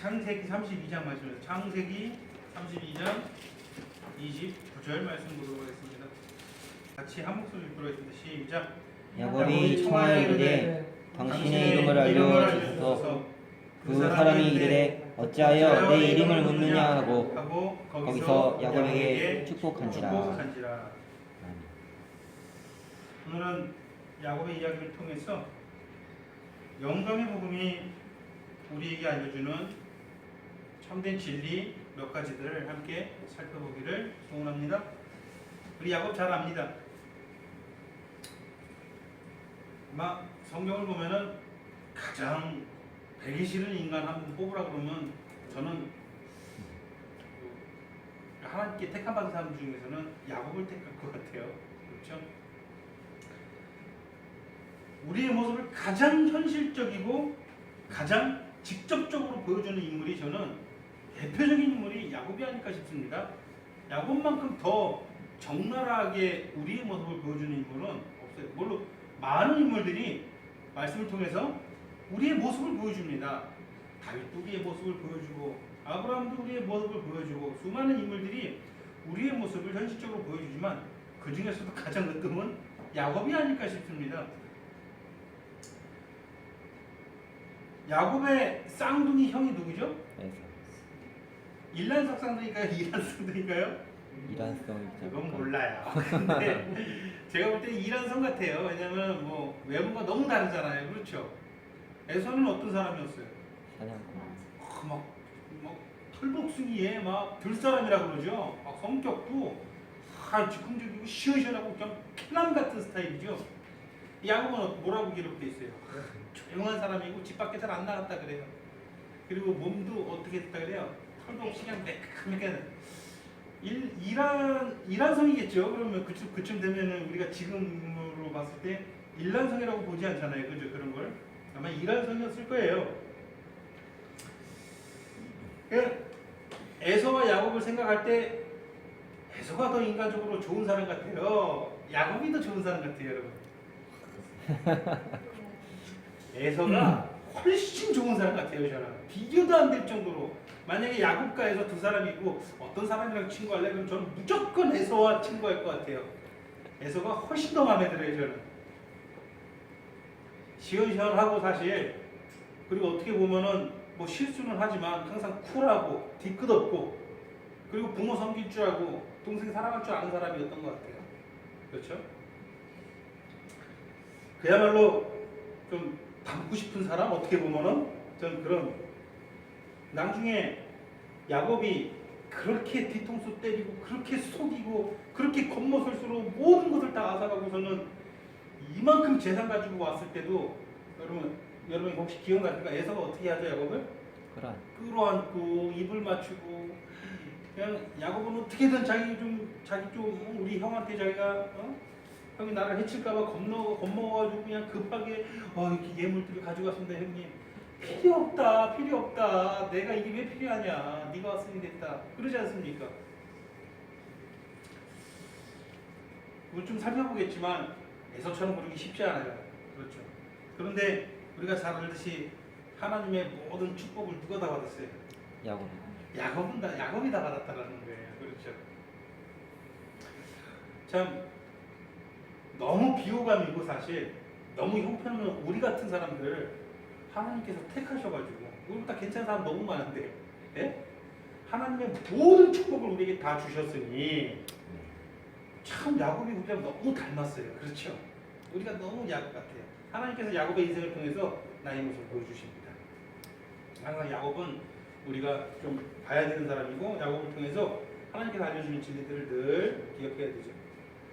창세기 32장 말씀입니다. 창세기 32장 29절 말씀 보도록 하겠습니다. 같이 한 목소리 읽도록 하겠습니다. 시작. 야곱이 청하여 이르되 당신의 이름을 알려주소서. 그 사람이 이르되 어찌하여 내 이름을 묻느냐 하고 거기서 야곱에게 축복한지라. 오늘은 야곱의 이야기를 통해서 영광의 복음이 우리에게 알려주는 참된 진리 몇 가지들을 함께 살펴보기를 소원합니다. 우리 야곱 잘 압니다. 아마 성경을 보면은 가장 배기 싫은 인간 한 분 뽑으라 그러면 저는 하나님께 택함 받은 사람 중에서는 야곱을 택할 것 같아요. 그렇죠? 우리의 모습을 가장 현실적이고 가장 직접적으로 보여주는 인물이 저는 대표적인 인물이 야곱이 아닐까 싶습니다. 야곱만큼 더 적나라하게 우리의 모습을 보여주는 인물은 없어요. 물론 많은 인물들이 말씀을 통해서 우리의 모습을 보여줍니다. 다윗도 우리의 모습을 보여주고 아브라함도 우리의 모습을 보여주고 수많은 인물들이 우리의 모습을 현실적으로 보여주지만 그 중에서도 가장 으뜸은 야곱이 아닐까 싶습니다. 야곱의 쌍둥이 형이 누구죠? 일란석 쌍둥이인가요? 이란석 쌍둥이인가요? 이란성. 그건 몰라요. 근데 제가 볼 때는 이란성 같아요. 왜냐면 뭐 외모가 너무 다르잖아요. 그렇죠? 에서는 어떤 사람이었어요? 사냥꾼. 막 털복숭이에 막 들사람이라 그러죠. 막 성격도 즉흥적이고 시원시원하고 그냥 피남 같은 스타일이죠. 야곱은 뭐라고 기록돼 있어요? 조용한 사람이고 집 밖에 잘 안 나갔다 그래요. 그리고 몸도 어떻게 했다 그래요? 털도 없이 그냥 매끈하게 이란성이겠죠. 그러면 그쯤 되면은 우리가 지금으로 봤을 때 일란성이라고 보지 않잖아요. 그죠? 그런 걸 아마 이란성이었을 거예요. 에서와 야곱을 생각할 때 에서가 더 인간적으로 좋은 사람 같아요. 야곱이 더 좋은 사람 같아요, 여러분. 에서가 훨씬 좋은 사람 같아요. 저는 비교도 안 될 정도로. 만약에 야곱과 에서 두 사람이고 어떤 사람이랑 친구할래? 그럼 저는 무조건 에서와 친구할 것 같아요. 에서가 훨씬 더 마음에 들어요. 저는 시원시원하고 사실 그리고 어떻게 보면은 뭐 실수는 하지만 항상 쿨하고 뒤끝없고 그리고 부모 섬길 줄 알고 동생 사랑할 줄 아는 사람이었던 것 같아요. 그렇죠? 그야말로 좀 닮고 싶은 사람 어떻게 보면은 전 그런 나중에 야곱이 그렇게 뒤통수 때리고 그렇게 속이고 그렇게 겉모술수로 모든 것을 다 앗아가고서는 이만큼 재산 가지고 왔을 때도 여러분 혹시 기억나십니까? 에서가 어떻게 하죠 야곱을? 끌어안고 입을 맞추고 그냥 야곱은 어떻게든 자기 좀 우리 형한테 자기가 형이 나를 해칠까봐 겁먹어가지고 그냥 급하게 이렇게 예물들을 가져갔습니다 형님. 필요 없다. 내가 이게 왜 필요하냐? 네가 왔으니 됐다. 그러지 않습니까? 이걸 좀 살펴보겠지만 에서처럼 부르기 쉽지 않아요. 그렇죠. 그런데 우리가 잘 알듯이 하나님의 모든 축복을 누가 다 받았어요? 야곱이 다 받았다라는 거예요. 그렇죠. 참 너무 비호감이고 사실 너무 형편없는 우리 같은 사람들 하나님께서 택하셔가지고 우리보다 괜찮은 사람 너무 많은데 예? 하나님의 모든 축복을 우리에게 다 주셨으니 참 야곱이 우리랑 너무 닮았어요. 그렇죠? 우리가 너무 야곱 같아요. 하나님께서 야곱의 인생을 통해서 나의 모습을 보여주십니다. 항상 야곱은 우리가 좀 봐야 되는 사람이고 야곱을 통해서 하나님께서 알려주는 진리들을 늘 기억해야 되죠.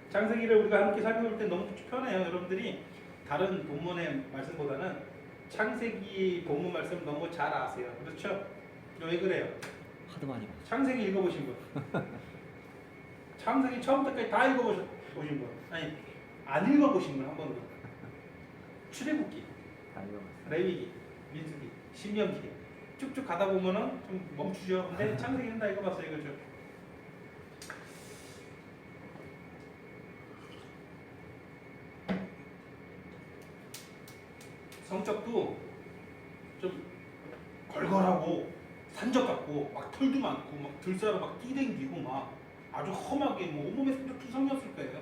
창세기를 우리가 함께 살펴볼 때 너무 편해요. 여러분들이 다른 본문의 말씀보다는 창세기 본문 말씀 너무 잘 아세요. 그렇죠? 왜 그래요? 하도 많이 봤어요. 창세기 읽어보신 분? 창세기 처음부터까지 다 읽어보신 분? 아니 안 읽어보신 분 한 번도? 출애굽기, 레위기, 민수기, 신명기 쭉쭉 가다 보면은 좀 멈추죠. 근데 창세기는 다 읽어봤어요. 그렇죠? 성격도 좀 걸걸하고 산적 같고 막 털도 많고 막 들싸로 막 뛰댕기고 막 아주 험하게 뭐 온몸에 투성이었을 거예요.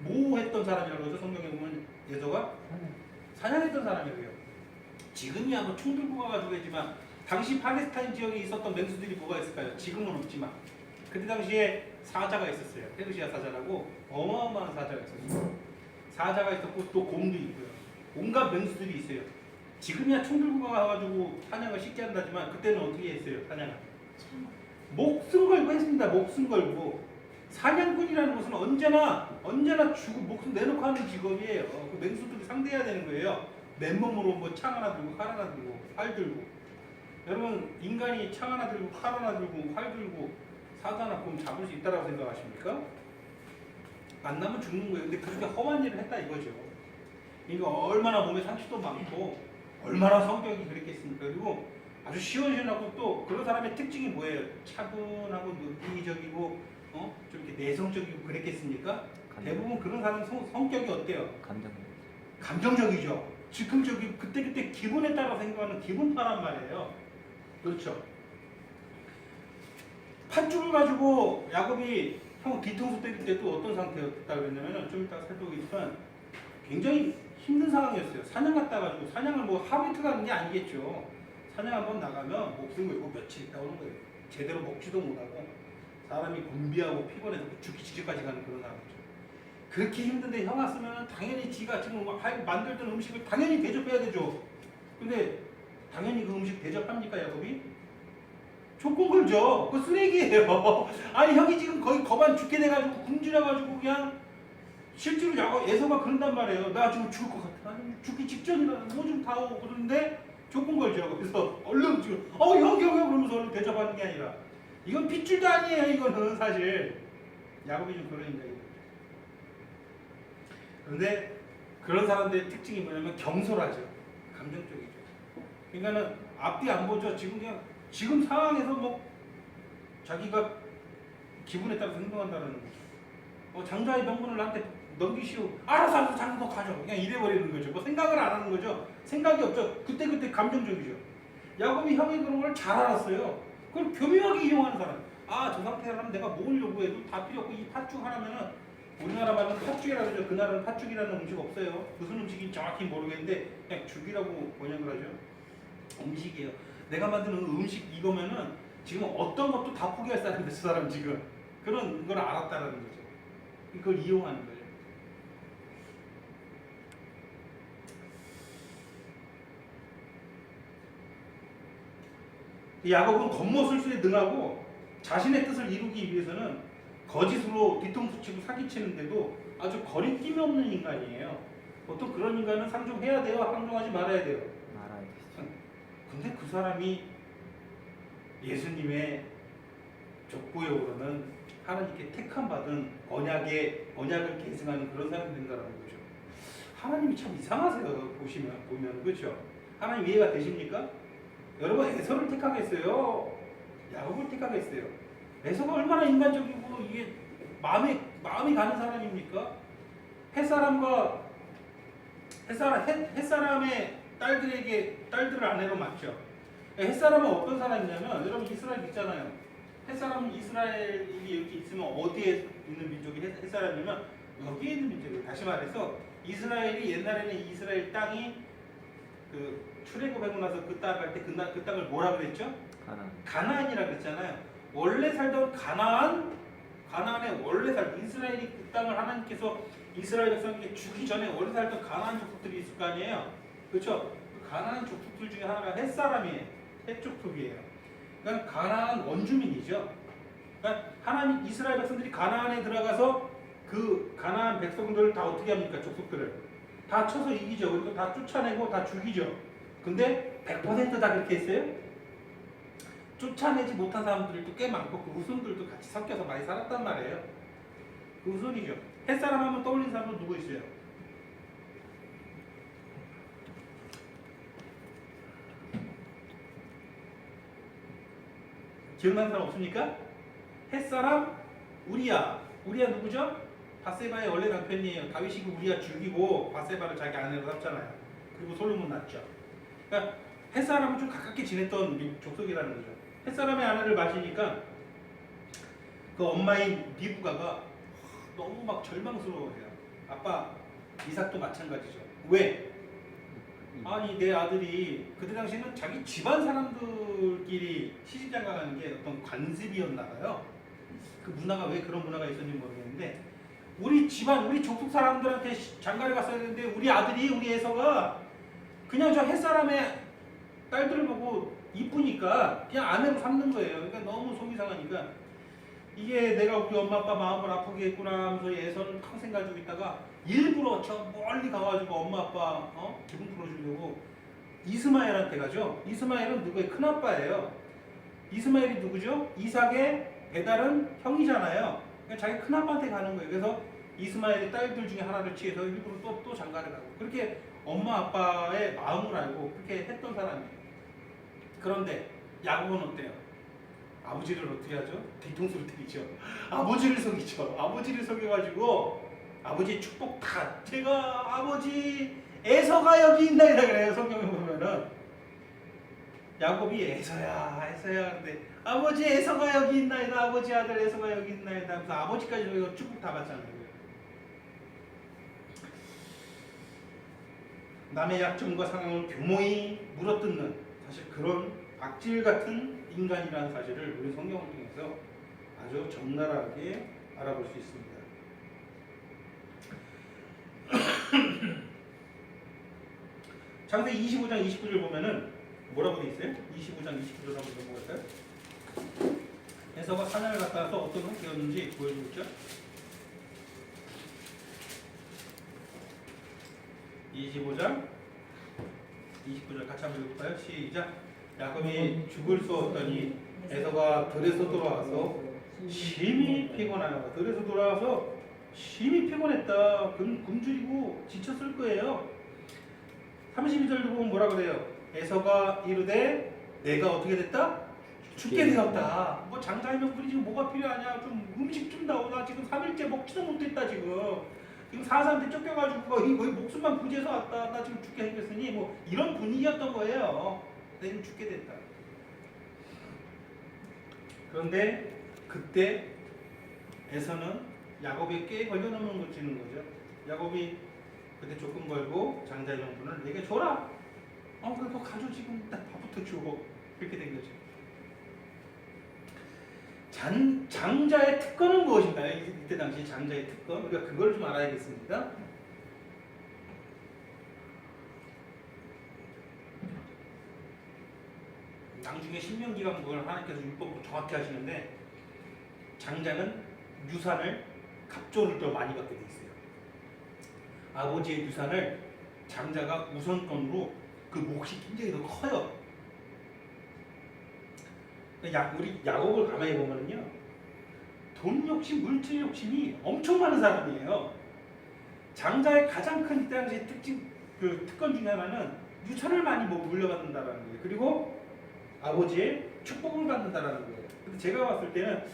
뭐 했던 사람이라고 그러죠? 성경에 보면 예서가 사냥했던 사람이래요. 지금이야 뭐 총 들고 가가지고 했지만 당시 팔레스타인 지역에 있었던 맹수들이 뭐가 있을까요? 지금은 없지만 그때 당시에 사자가 있었어요. 페르시아 사자라고 어마어마한 사자가 있었어요. 사자가 있었고 또 곰도 있고요. 온갖 맹수들이 있어요. 지금이야 총 들고 가가지고 사냥을 쉽게 한다지만 그때는 어떻게 했어요? 사냥을 목숨 걸고 했습니다. 목숨 걸고 사냥꾼이라는 것은 언제나 주고 목숨 내놓고 하는 직업이에요. 그 맹수들이 상대해야 되는 거예요. 맨몸으로 뭐 창 하나 들고 칼 하나 들고 활 들고. 여러분 인간이 창 하나 들고 칼 하나 들고 활 들고 사자나 곰 잡을 수 있다라고 생각하십니까? 만나면 죽는 거예요. 근데 그렇게 험한 일을 했다 이거죠. 그러니까 얼마나 몸에 상처도 많고 얼마나 성격이 그랬겠습니까? 그리고 아주 시원시원하고 또 그런 사람의 특징이 뭐예요? 차분하고 논리적이고 좀 이렇게 내성적이고 그랬겠습니까? 대부분 그런 사람 성격이 어때요? 감정적이죠. 즉흥적이고 그때그때 기분에 따라 생각하는 기분파란 말이에요. 그렇죠. 팥죽을 가지고 야곱이 형 뒤통수 때릴 때 또 어떤 상태였다 그랬냐면 좀 이따 살펴보겠지만 굉장히 힘든 상황이었어요. 사냥 갔다 가지고 사냥을 뭐 하루 이틀 가는 게 아니겠죠. 사냥 한번 나가면 목숨 걸고 며칠 있다 오는 거예요. 제대로 먹지도 못하고 사람이 곤비하고 피곤해서 죽기 직전까지 가는 그런 상황이죠. 그렇게 힘든데 형 왔으면 당연히 지가 지금 만들던 음식을 당연히 대접해야 되죠. 근데 당연히 그 음식 대접합니까 야곱이? 조건 걸죠. 그거 쓰레기예요. 아니 형이 지금 거의 거반 죽게 돼가지고 굶주려가지고 그냥 실제로 예서가 그런단 말이에요. 나 지금 죽을 것 같아. 아니 죽기 직전이라 뭐 좀 다오 그러는데 조건 걸죠. 그래서 얼른 지금 형 그러면서 얼른 대접하는 게 아니라 이건 핏줄도 아니에요. 이거는 사실 야곱이 좀 그런 인간이에요. 그런데 그런 사람들의 특징이 뭐냐면 경솔하죠. 감정적이죠. 그러니까는 앞뒤 안 보죠. 지금 상황에서 뭐 자기가 기분에 따라서 행동한다는 거죠. 장자의 명분을 나한테 넘기시오. 알아서 장소 가져. 그냥 이래버리는 거죠. 뭐 생각을 안 하는 거죠. 생각이 없죠. 그때 감정적이죠. 야곱이 형이 그런 걸 잘 알았어요. 그걸 교묘하게 이용하는 사람. 저 상태라면 내가 뭘 요구해도 다 필요 없고 이 팥죽 하나면은 우리나라 말은 팥죽이라고 하죠. 그 나라는 팥죽이라는 음식 없어요. 무슨 음식인지 정확히 모르겠는데 그냥 죽이라고 번역을 하죠. 음식이에요. 내가 만드는 음식 이거면은 지금 어떤 것도 다 포기할 사람인데 그 사람 지금 그런 걸 알았다라는 거죠. 이걸 이용하는 거예요. 야곱은 겉모술수에 능하고 자신의 뜻을 이루기 위해서는 거짓으로 뒤통수 치고 사기치는데도 아주 거리낌이 없는 인간이에요. 보통 그런 인간은 상종해야 돼요? 상종하지 말아야 돼요? 말아야 되죠. 근데 그 사람이 예수님의 족보역으로는 하나님께 택함 받은 언약을 계승하는 그런 사람이 된다는 거죠. 하나님이 참 이상하세요. 보면 그렇죠. 하나님 이해가 되십니까? 여러분 에서를 택하겠어요? 야곱을 택하겠어요? 에서가 얼마나 인간적이고 이게 마음이 가는 사람입니까? 햇사람의 딸들을 아내로 맞죠. 햇사람은 어떤 사람이냐면 여러분 이스라엘 있잖아요. 햇사람은 이스라엘이 여기 있으면 어디에 있는 민족이 햇사람이면 여기에 있는 민족이에요. 다시 말해서 이스라엘이 옛날에는 이스라엘 땅이 그 출애굽하고 나서 그 땅 갈 때 그 땅을 뭐라 그랬죠? 가나안이라 그랬잖아요. 원래 살던 가나안에 원래 살던 이스라엘이 그 땅을 하나님께서 이스라엘 백성에게 주기 전에 원래 살던 가나안 족속들이 있을 거 아니에요. 그렇죠? 그 가나안 족속들 중에 하나가 햇사람이에요. 햇족속이에요. 그러니까 가나안 원주민이죠. 그러니까 하나님 이스라엘 백성들이 가나안에 들어가서 그 가나안 백성들을 다 어떻게 합니까? 족속들을 다 쳐서 이기죠. 그리고 다 쫓아내고 다 죽이죠. 근데 100%다 그렇게 했어요? 쫓아내지 못한 사람들도 꽤 많고 그 후손들도 같이 섞여서 많이 살았단 말이에요. 그 후손이죠. 햇사람 하면 떠올리는 사람은 누구 있어요? 기억나는 사람 없습니까? 햇사람 우리야 누구죠? 바세바의 원래 남편이에요. 다윗이 그 우리야 죽이고 바세바를 자기 아내로 삼잖아요. 그리고 솔로몬 낳죠. 그러니까 햇사람은 좀 가깝게 지냈던 족속이라는 거죠. 햇사람의 아내를 맞으니까 그 엄마인 리브가가 너무 막 절망스러워해요. 아빠 이삭도 마찬가지죠. 왜? 아니 내 아들이 그때 당시에는 자기 집안 사람들끼리 시집장가가는 게 어떤 관습이었나 봐요. 그 문화가 왜 그런 문화가 있었는지 모르겠는데 우리 집안 우리 족속 사람들한테 장가를 갔어야 되는데 우리 아들이 우리 에서가 그냥 저 햇사람의 딸들을 보고 이쁘니까 그냥 아내로 삼는 거예요. 그러니까 너무 속이 상하니까 이게 내가 우리 엄마 아빠 마음을 아프게 했구나 하면서 애서는 평생 가지고 있다가 일부러 저 멀리 가가지고 엄마 아빠 기분 풀어주려고 이스마엘한테 가죠. 이스마엘은 누구의 큰아빠예요. 이스마엘이 누구죠? 이삭의 배달은 형이잖아요. 그러니까 자기 큰아빠한테 가는 거예요. 그래서 이스마엘의 딸들 중에 하나를 취해서 일부러 또 장가를 가고 그렇게 엄마 아빠의 마음을 알고 그렇게 했던 사람이에요. 그런데 야곱은 어때요? 아버지를 어떻게 하죠? 뒤통수를 때리죠. 아버지를 속이죠. 아버지를 속여가지고 아버지 축복 다 제가 아버지 에서가 여기 있나이다 그래요. 성경에 보면은 야곱이 에서야 근데 아버지 에서가 여기 있나이다 아버지 아들 에서가 여기 있나이다 하면서 아버지까지 저희가 축복 다 받잖아요. 남의 약점과 상황을 교모히 물어뜯는 사실 그런 악질 같은 인간이라는 사실을 우리 성경을 통해서 아주 적나라하게 알아볼 수 있습니다. 창세기 25장 29절 보면은 뭐라고 돼 있어요? 25장 29절 한번 넘어갈까요? 에서가 사냥을 갔다 와서 어떤 형태였는지 보여주겠죠? 25장 29절 같이 한번 읽어볼까요? 시작. 야곱이 죽을 수 없더니 에서가 들에서 돌아와서 심히 피곤하여 들에서 돌아와서 심히 피곤했다. 굶주리고 지쳤을 거예요. 32절도 보면 뭐라 그래요? 에서가 이르되 내가 어떻게 됐다? 죽게 되었다. 뭐 장자이면 우리 지금 뭐가 필요하냐? 좀 음식 좀 나오나? 지금 3일째 먹지도 못했다 지금. 지금 사사한테 쫓겨가지고 거의 목숨만 부지해서 왔다. 나 지금 죽게 생겼으니 뭐 이런 분위기였던 거예요. 내가 죽게 됐다. 그런데 그때 에서는 야곱의 꾀에 걸려놓는 걸 지는 거죠. 야곱이 그때 조금 걸고 장자의 명분을 내게 줘라. 그래 너 가져 지금 일단 밥부터 주고 그렇게 된 거죠. 장자의 특권은 무엇인가요? 이때 당시 장자의 특권 우리가 그걸 좀 알아야겠습니다. 나중에 신명기관부를 하나님께서 율법으로 정확히 하시는데 장자는 유산을 갑조를 더 많이 받게 돼 있어요. 아버지의 유산을 장자가 우선권으로 그 몫이 굉장히 더 커요. 우리 야곱을 가만히 보면은요, 돈 욕심, 물질 욕심이 엄청 많은 사람이에요. 장자의 가장 큰 이때 당시 특권 중에 하나는 유산을 많이 물려받는다라는 거예요. 그리고 아버지의 축복을 받는다라는 거예요. 근데 제가 봤을 때는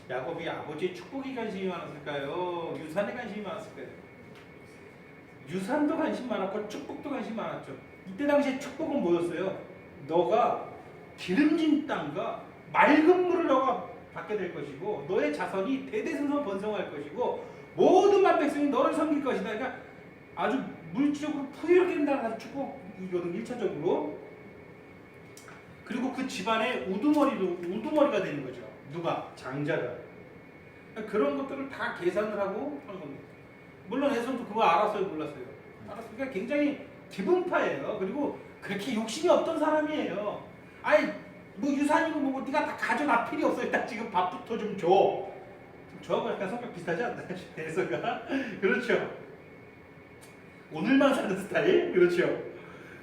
야곱이 아버지의 축복에 관심이 많았을까요? 유산에 관심이 많았을까요? 유산도 관심 많았고 축복도 관심 많았죠. 이때 당시에 축복은 뭐였어요? 너가 기름진 땅과 맑은 물을 너가 받게 될 것이고 너의 자손이 대대손손 번성할 것이고 모든 만백성이 너를 섬길 것이다. 그러니까 아주 물질적으로 풍요롭게 된다는 축복이거든 1차적으로. 그리고 그 집안의 우두머리가 되는 거죠. 누가? 장자가. 그러니까 그런 것들을 다 계산을 하고 하는 겁니다. 물론 에서도 그거 알았어요, 몰랐어요? 알았어요. 그러니까 굉장히 기분파예요. 그리고 그렇게 욕심이 없던 사람이에요. 아니 뭐 유산이고 뭐고 네가 다 가져가 필요 없어. 일단 지금 밥부터 좀 줘. 저하고 약간 성격 비슷하지 않나요? 에서가 그렇죠. 오늘만 사는 스타일. 그렇죠.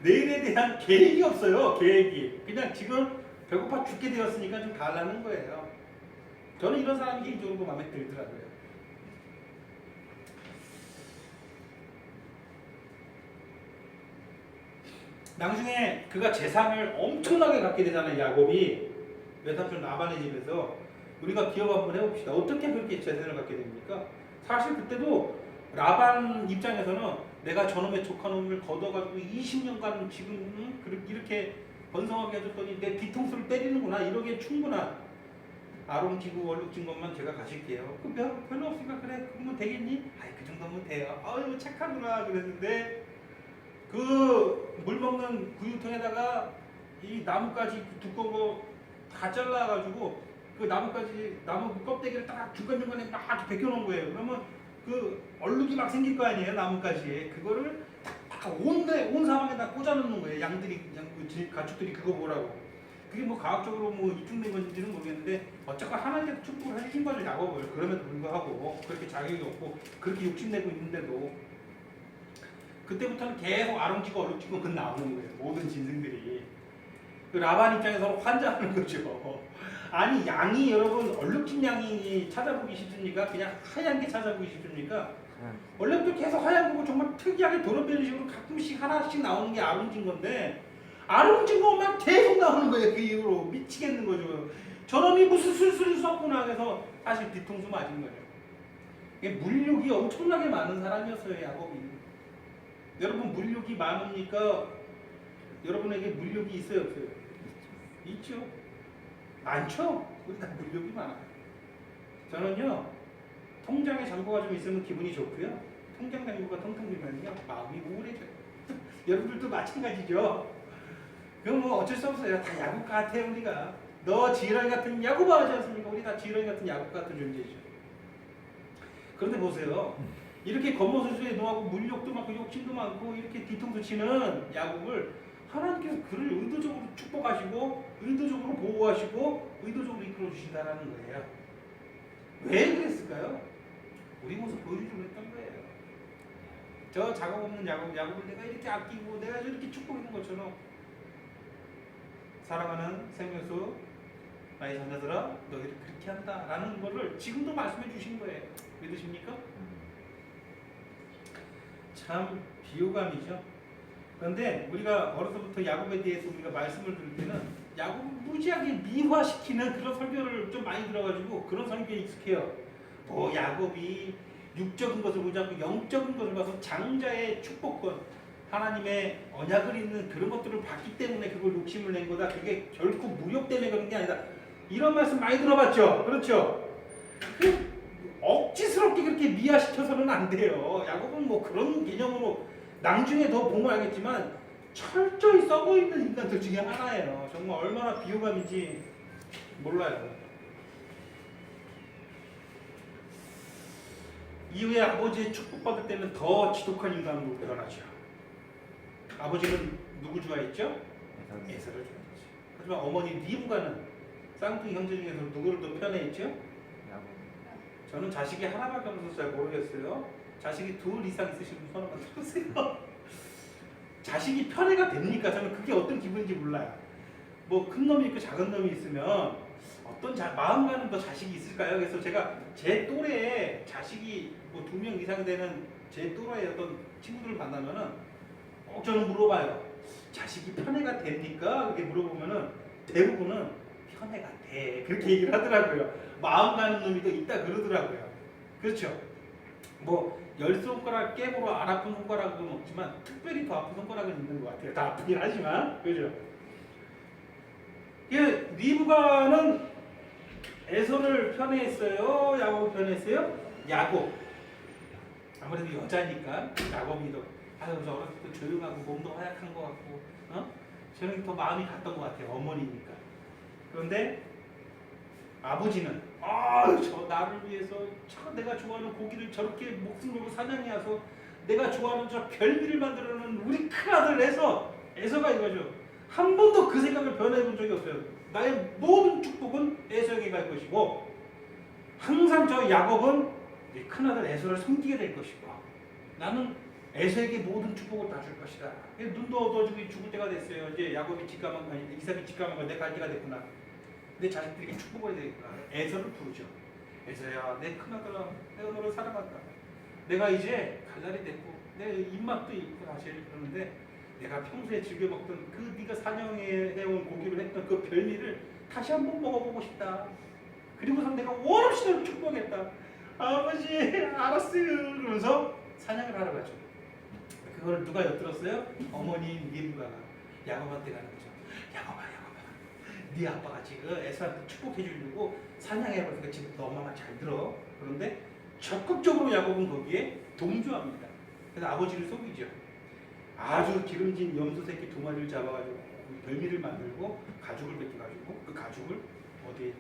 내일에 대한 계획이 없어요. 계획이. 그냥 지금 배고파 죽게 되었으니까 좀 달라는 거예요. 저는 이런 사람이 개인적으로 마음에 들더라고요. 나중에 그가 재산을 엄청나게 갖게 되잖아요. 야곱이 외삼촌 라반의 집에서. 우리가 기억 한번 해봅시다. 어떻게 그렇게 재산을 갖게 됩니까? 사실 그때도 라반 입장에서는 내가 저놈의 조카놈을 걷어가지고 20년간 지금 이렇게 번성하게 해줬더니 내 뒤통수를 때리는구나. 이러기에 충분한 아롱지구 얼룩진 것만 제가 가실게요. 그 별로 없으니까 그래 그러면 되겠니? 아이 그 정도면 돼요. 아유 착하구나 그랬는데 그 물 먹는 구유통에다가 이 나뭇가지 두꺼운 거 다 잘라가지고 그 나뭇가지 나무 껍데기를 딱 중간중간에 막 벗겨놓은 거예요. 그러면 그 얼룩이 막 생길 거 아니에요 나뭇가지에. 그거를 온 상황에다 꽂아놓는 거예요. 가축들이 그거 보라고. 그게 뭐 과학적으로 뭐 입증된 건지는 모르겠는데 어쨌건 하나님께서 축복을 해주신 거죠 야곱을. 그럼에도 불구하고 그렇게 자격이 없고 그렇게 욕심내고 있는데도 그때부터는 계속 아롱지고 얼룩지고 그 나오는 거예요. 모든 짐승들이. 그 라반 입장에서는 환장하는 거죠. 아니 양이 여러분 얼룩진 양이 찾아보기 쉽습니까? 그냥 하얀 게 찾아보기 쉽습니까? 원래부터 계속 하얀 거고 정말 특이하게 도로변 식으로 가끔씩 하나씩 나오는 게 아롱진 건데 아롱진 것만 계속 나오는 거예요. 그 이후로 미치겠는 거죠. 저놈이 무슨 술술을 썼구나 해서 사실 뒤통수 맞은 거죠. 물욕이 엄청나게 많은 사람이었어요 야곱이. 여러분 물욕이 많으니까 여러분에게 물욕이 있어요 없어요? 있죠. 많죠. 우리 다 물욕이 많아요. 저는요 통장에 잔고가 좀 있으면 기분이 좋고요. 통장 잔고가 텅텅 비면요 마음이 우울해져요. 여러분들도 마찬가지죠. 그럼 뭐 어쩔 수 없어요. 다 야곱 같아 우리가. 너 지렁이 같은 야곱 하지 않습니까? 우리 다 지렁이 같은 야곱 같은 존재죠. 그런데 보세요. 이렇게 겉모술수에 노하고 물욕도 많고 욕심도 많고 이렇게 뒤통수 치는 야곱을 하나님께서 그를 의도적으로 축복하시고 의도적으로 보호하시고 의도적으로 이끌어 주신다는 거예요. 왜 그랬을까요? 우리 모습 보여주려고 했던 거예요. 저 작업 없는 야곱을 내가 이렇게 아끼고 내가 이렇게 축복했는 것처럼 사랑하는 생명수 나의 자녀들아 너희를 그렇게 한다라는 거를 지금도 말씀해 주신 거예요. 믿으십니까? 참 비호감이죠. 그런데 우리가 어려서부터 야곱에 대해서 우리가 말씀을 들을 때는 야곱을 무지하게 미화시키는 그런 설교를 좀 많이 들어가지고 그런 설교에 익숙해요. 뭐 야곱이 육적인 것을 보지 않고 영적인 것을 봐서 장자의 축복권 하나님의 언약을 있는 그런 것들을 봤기 때문에 그걸 욕심을 낸 거다. 그게 결코 무력 때문에 그런 게 아니다. 이런 말씀 많이 들어봤죠? 그렇죠? 억지스럽게 그렇게 미화시켜서는 안 돼요. 야곱은 뭐 그런 개념으로 나중에 더 보면 알겠지만 철저히 썩어있는 인간들 중에 하나예요. 정말 얼마나 비호감인지 몰라요. 이후에 아버지의 축복받을 때는 더 지독한 인간으로 변하죠. 아버지는 누굴 좋아했죠? 에서를 좋아했죠. 하지만 어머니 리브가는 쌍둥이 형제 중에서 누구를 더 편애했죠? 저는 자식이 하나밖에 없어서 잘 모르겠어요. 자식이 둘 이상 있으신 분 손 한번 들어보세요. 자식이 편애가 됩니까? 저는 그게 어떤 기분인지 몰라요. 뭐 큰 놈이 있고 작은 놈이 있으면 어떤 마음 가는 더 자식이 있을까요? 그래서 제가 제 또래에 자식이 뭐 2명 이상 되는 제 또래의 어떤 친구들을 만나면은 저는 물어봐요. 자식이 편애가 됩니까? 그렇게 물어보면은 대부분은 편애가 돼. 그렇게 얘기를 하더라고요. 마음 가는 놈이 더 있다 그러더라고요. 그렇죠? 뭐 10손가락 깨물어 안 아픈 손가락은 없지만 특별히 더 아픈 손가락은 있는 것 같아요. 다 아프긴 하지만 그죠? 리브가는 에서를 편애했어요? 야곱을 편애했어요? 야곱. 아무래도 여자니까 야곱이 더 아유 저 어렸을 때 조용하고 몸도 허약한 것 같고 저는 더 마음이 갔던 것 같아요. 어머니니까. 그런데 아버지는 저 나를 위해서 내가 좋아하는 고기를 저렇게 목숨 걸고 사냥해 와서 내가 좋아하는 저 별미를 만들어놓은 우리 큰아들 에서가 이거죠. 한 번도 그 생각을 변해본 적이 없어요. 나의 모든 축복은 에서에게 갈 것이고 항상 저 야곱은 네 큰아들 에서를 섬기게 될 것이고 나는 에서에게 모든 축복을 다 줄 것이다. 눈도 어두워지고 죽을 때가 됐어요. 이제 이삭이 직감한 거 내 갈 때가 됐구나. 내 자식들에게 축복을 해야 되겠구나. 에서를 부르죠. 에서야 내 큰아들아 내가 너를 사랑한다. 내가 이제 갈 날이 됐고 내 입맛도 있고 사실 그러는데 내가 평소에 즐겨 먹던 그 네가 사냥해온 고기를 했던 그 별미를 다시 한번 먹어보고 싶다. 그리고서 내가 원없이 너를 축복했다. 아버지 알았어요. 그러면서 사냥을 하러 가죠. 그걸 누가 엿들었어요? 어머니 리브가가 야곱한테 가는 거죠. 야곱아, 네 아빠가 지금 에서한테 축복해 주려고 사냥해버리니까 지금 너 엄마만 잘 들어. 그런데 적극적으로 야곱은 거기에 동조합니다. 그래서 아버지를 속이죠. 아주 기름진 염소 새끼 2마리를 잡아가지고 별미를 만들고 가죽을 벗겨가지고 그 가죽을 어디에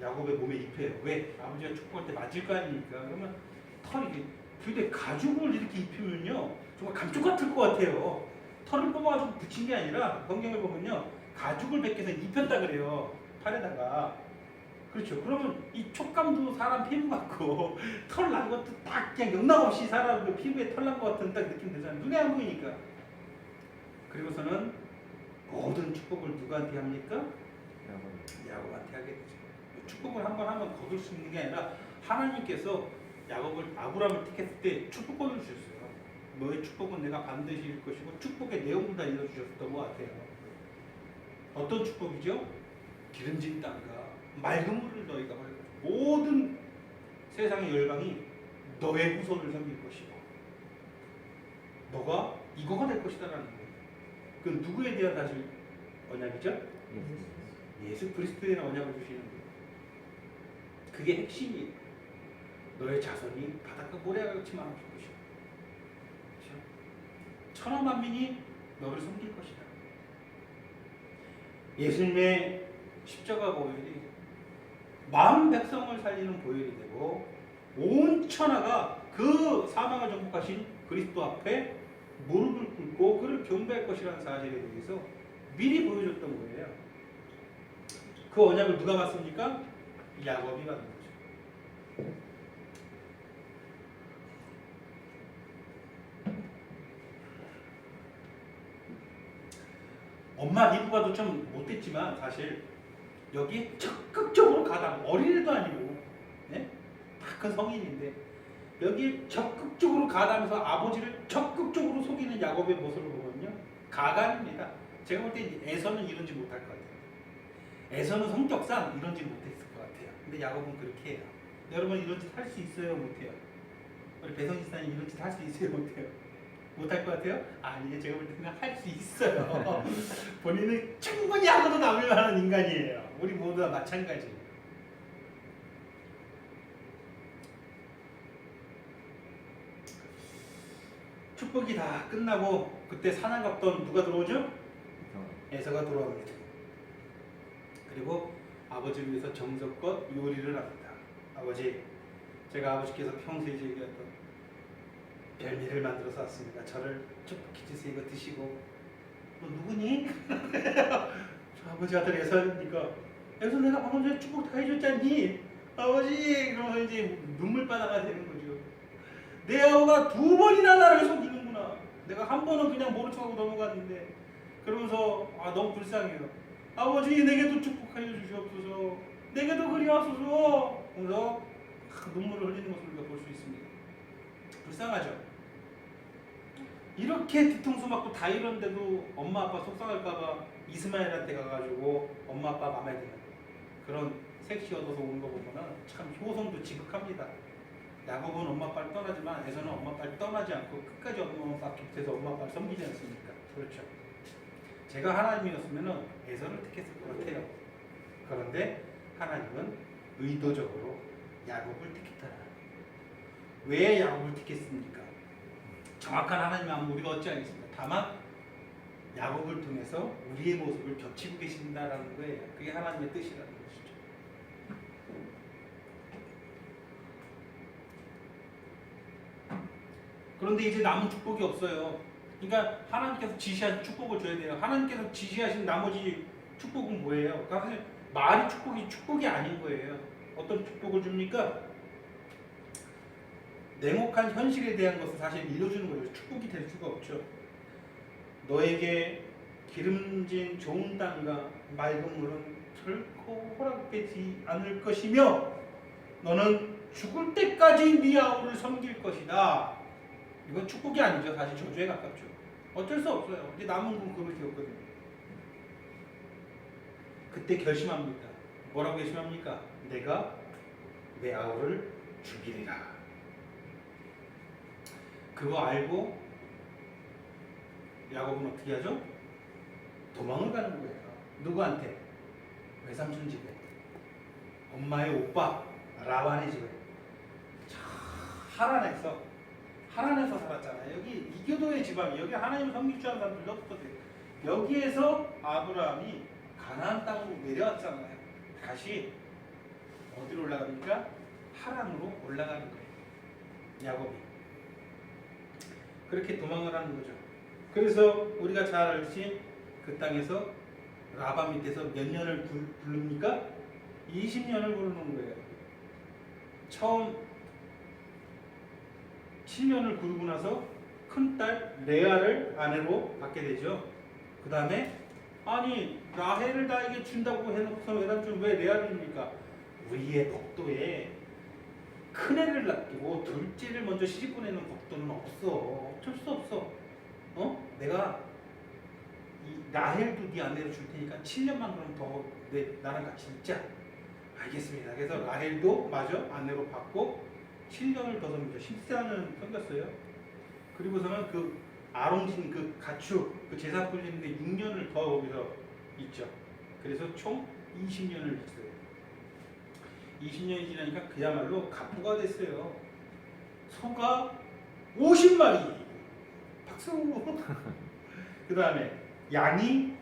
야곱의 몸에 입혀요. 왜? 아버지가 축복할 때 맞을 거 아닙니까? 그러면 털이 근데 가죽을 이렇게 입히면요 정말 감쪽 같을 것 같아요. 털을 뽑아가지고 붙인 게 아니라 성경을 보면요 가죽을 벗겨서 입혔다 그래요. 팔에다가. 그렇죠. 그러면 이 촉감도 사람 피부 같고 털 난 것도 딱 그냥 영락없이 사람 그 피부에 털 난 것 같은 딱 느낌 되잖아요. 눈에 안 보이니까. 그리고서는 모든 축복을 누구한테 합니까? 야곱한테 하게 되죠. 축복을 한 번 하면 거둘 수 있는 게 아니라 하나님께서 야곱을 아브라함을 택했을 때 축복권을 주셨어요. 너의 축복은 내가 반드시 이룰 것이고 축복의 내용도 다 읽어주셨던 것 같아요. 어떤 축복이죠? 기름진 땅과 맑은 물을 너희가 받을 것이고 모든 세상의 열방이 너의 후손을 섬길 것이고 너가 이거가 될 것이다라는 거예요. 그건 누구에 대한 사실 언약이죠? 예수 그리스도에 대한 언약을 주시는 거예요. 그게 핵심이에요. 너의 자손이 바닷가 모래가 같이 많아질 것이고 그렇죠? 천하 만민이 너를 섬길 것이다. 예수님의 십자가 보혈이 만 백성을 살리는 보혈이 되고 온 천하가 그 사망을 정복하신 그리스도 앞에 무릎을 꿇고 그를 경배할 것이라는 사실에 대해서 미리 보여줬던 거예요. 그 언약을 누가 받습니까? 야곱이 받는 거죠. 엄마 리브가도 좀 못됐지만 사실 여기 적극적으로 가담 어린애도 아니고 네? 다 큰 성인인데 여기 적극적으로 가담해서 아버지를 적극적으로 속이는 야곱의 모습을 보면요 가관입니다. 제가 볼 때 에서는 이런지 못할 것 같아요. 에서는 성격상 이런지 못했을 것 같아요. 근데 야곱은 그렇게 해요. 여러분 이런 짓 할 수 있어요? 못해요? 우리 배성진 사님 이런 짓 할 수 있어요? 못해요? 못할 것 같아요? 아니에요. 제가 볼 때는 할 수 있어요. 본인은 충분히 하고도 남을 만한 인간이에요. 우리 모두 다 마찬가지예요. 축복이 다 끝나고 그때 사냥 갔던 누가 들어오죠? 에서가 들어옵니다. 그리고 아버지를 위해서 정성껏 요리를 합니다. 아버지, 제가 아버지께서 평소에 얘기했던 별미를 만들어서 왔습니다. 저를 축복해 주세요. 이거 드시고. 너 누구니? 저 아버지 아들 에서니까 에서 내가 방금 전에 축복 다 해줬잖니? 아버지 그러면서 이제 눈물바다가 되는 거죠. 내 아우가 2번이나 나를 속이는구나. 내가 한 번은 그냥 모른 척하고 넘어갔는데 그러면서 너무 불쌍해요. 아버지 내게도 축복하여 주시옵소서. 내게도 그리하소서. 그래서 눈물을 흘리는 것을 우리가 볼 수 있습니다. 불쌍하죠. 이렇게 뒤통수 맞고 다 이런데도 엄마 아빠 속상할까봐 이스마엘한테 가가지고 엄마 아빠 마음에 드는 그런 색시 얻어서 오는 거 보면은 참 효성도 지극합니다. 야곱은 엄마 아빠를 떠나지만 에서는 엄마 아빠를 떠나지 않고 끝까지 엄마 아빠 곁에서 엄마 아빠를 섬기지 않습니까? 그렇죠. 제가 하나님이었으면 에서를 택했을 것 같아요. 그런데 하나님은 의도적으로 야곱을 택했다. 왜 야곱을 택했습니까? 정확한 하나님의 마음은 우리가 얻지 않겠습니다. 다만 야곱을 통해서 우리의 모습을 겹치고 계신다라는 거예요. 그게 하나님의 뜻이라는 것이죠. 그런데 이제 남은 축복이 없어요. 그러니까 하나님께서 지시하신 축복을 줘야 돼요. 하나님께서 지시하신 나머지 축복은 뭐예요? 그러니까 사실 말이 축복이 아닌 거예요. 어떤 축복을 줍니까? 냉혹한 현실에 대한 것을 사실 일러주는 거예요. 축복이 될 수가 없죠. 너에게 기름진 좋은 땅과 맑은 물은 결코 허락되지 않을 것이며 너는 죽을 때까지 네 아우를 섬길 것이다. 이건 축복이 아니죠. 사실 저주에 가깝죠. 어쩔 수 없어요. 이제 남은 건 그것이 없거든요. 그때 결심합니다. 뭐라고 결심합니까? 내가 내 아우를 죽이리라. 그거 알고 야곱은 어떻게 하죠? 도망을 가는 거예요. 누구한테? 외삼촌 집에. 엄마의 오빠 라반의 집에. 하란에서 살았잖아요. 여기 이교도의 지방, 여기 하나님을 섬기주하는 사람들도 없거든요. 여기에서 아브라함이 가나안 땅으로 내려왔잖아요. 다시 어디로 올라갑니까? 하란으로 올라가는 거예요. 야곱이 그렇게 도망을 하는 거죠. 그래서 우리가 잘 알지 그 땅에서 라반 밑에서 몇 년을 부릅니까? 20년을 부르는 거예요. 처음 7년을 부르고 나서 큰딸 레아를 아내로 받게 되죠. 그 다음에 아니 라헬을 나에게 준다고 해놓고서 외삼촌 왜 레아를 줍니까? 우리의 법도에 큰애를 놔두고 둘째를 먼저 시집 보내는 법도는 없어. 어쩔 수 없어. 내가 이 라헬도 네 아내로 줄 테니까 7년만 그럼 더 나랑 같이 있자. 알겠습니다. 그래서 라헬도 마저 아내로 받고 7년을 더 섬기죠. 14년을 섬겼어요. 그리고서는 그 아롱진 그 가축 그 제사 풀리는데 6년을 더 거기서 있죠. 그래서 총 20년을 있어요. 20년이 지나니까 그야말로 갑부가 됐어요. 소가 50마리. 박수. 그 다음에 양이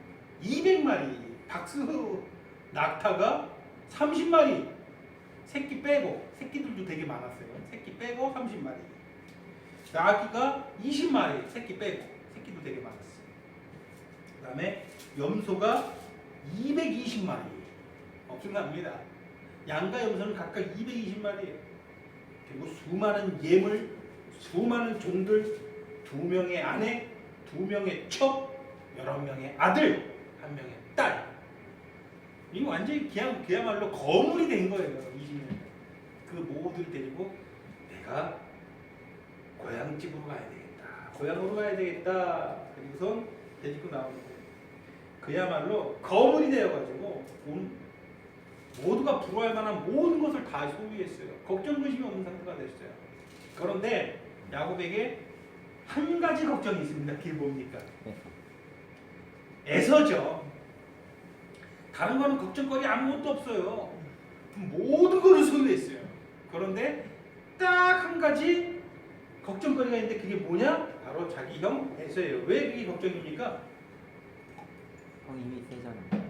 200마리. 박수. 낙타가 30마리. 새끼 빼고. 새끼들도 되게 많았어요. 새끼 빼고 30마리. 나귀가 20마리. 새끼 빼고. 새끼도 되게 많았어요. 그 다음에 염소가 220마리. 엄청납니다. 양과 염소는 각각 220마리예요. 그리고 수많은 예물, 수많은 종들, 2명의 아내, 2명의 첩, 11명의 아들, 1명의 딸. 이 완전히 그야말로 거물이 된 거예요. 20년. 그 모두를 데리고 내가 고향집으로 가야 되겠다. 고향으로 가야 되겠다. 그리고선 데리고 나오는 거예요. 그야말로 거물이 되어가지고 모두가 부러워할 만한 모든 것을 다 소유했어요. 걱정 근심이 없는 상태가 됐어요. 그런데 야곱에게 한 가지 걱정이 있습니다. 그게 뭡니까? 에서죠. 다른 거는 걱정거리 아무것도 없어요. 모든 거를 소유했어요. 그런데 딱 한 가지 걱정거리가 있는데 그게 뭐냐? 바로 자기 형 에서예요. 왜 그게 걱정입니까? 형 이미 세잖아.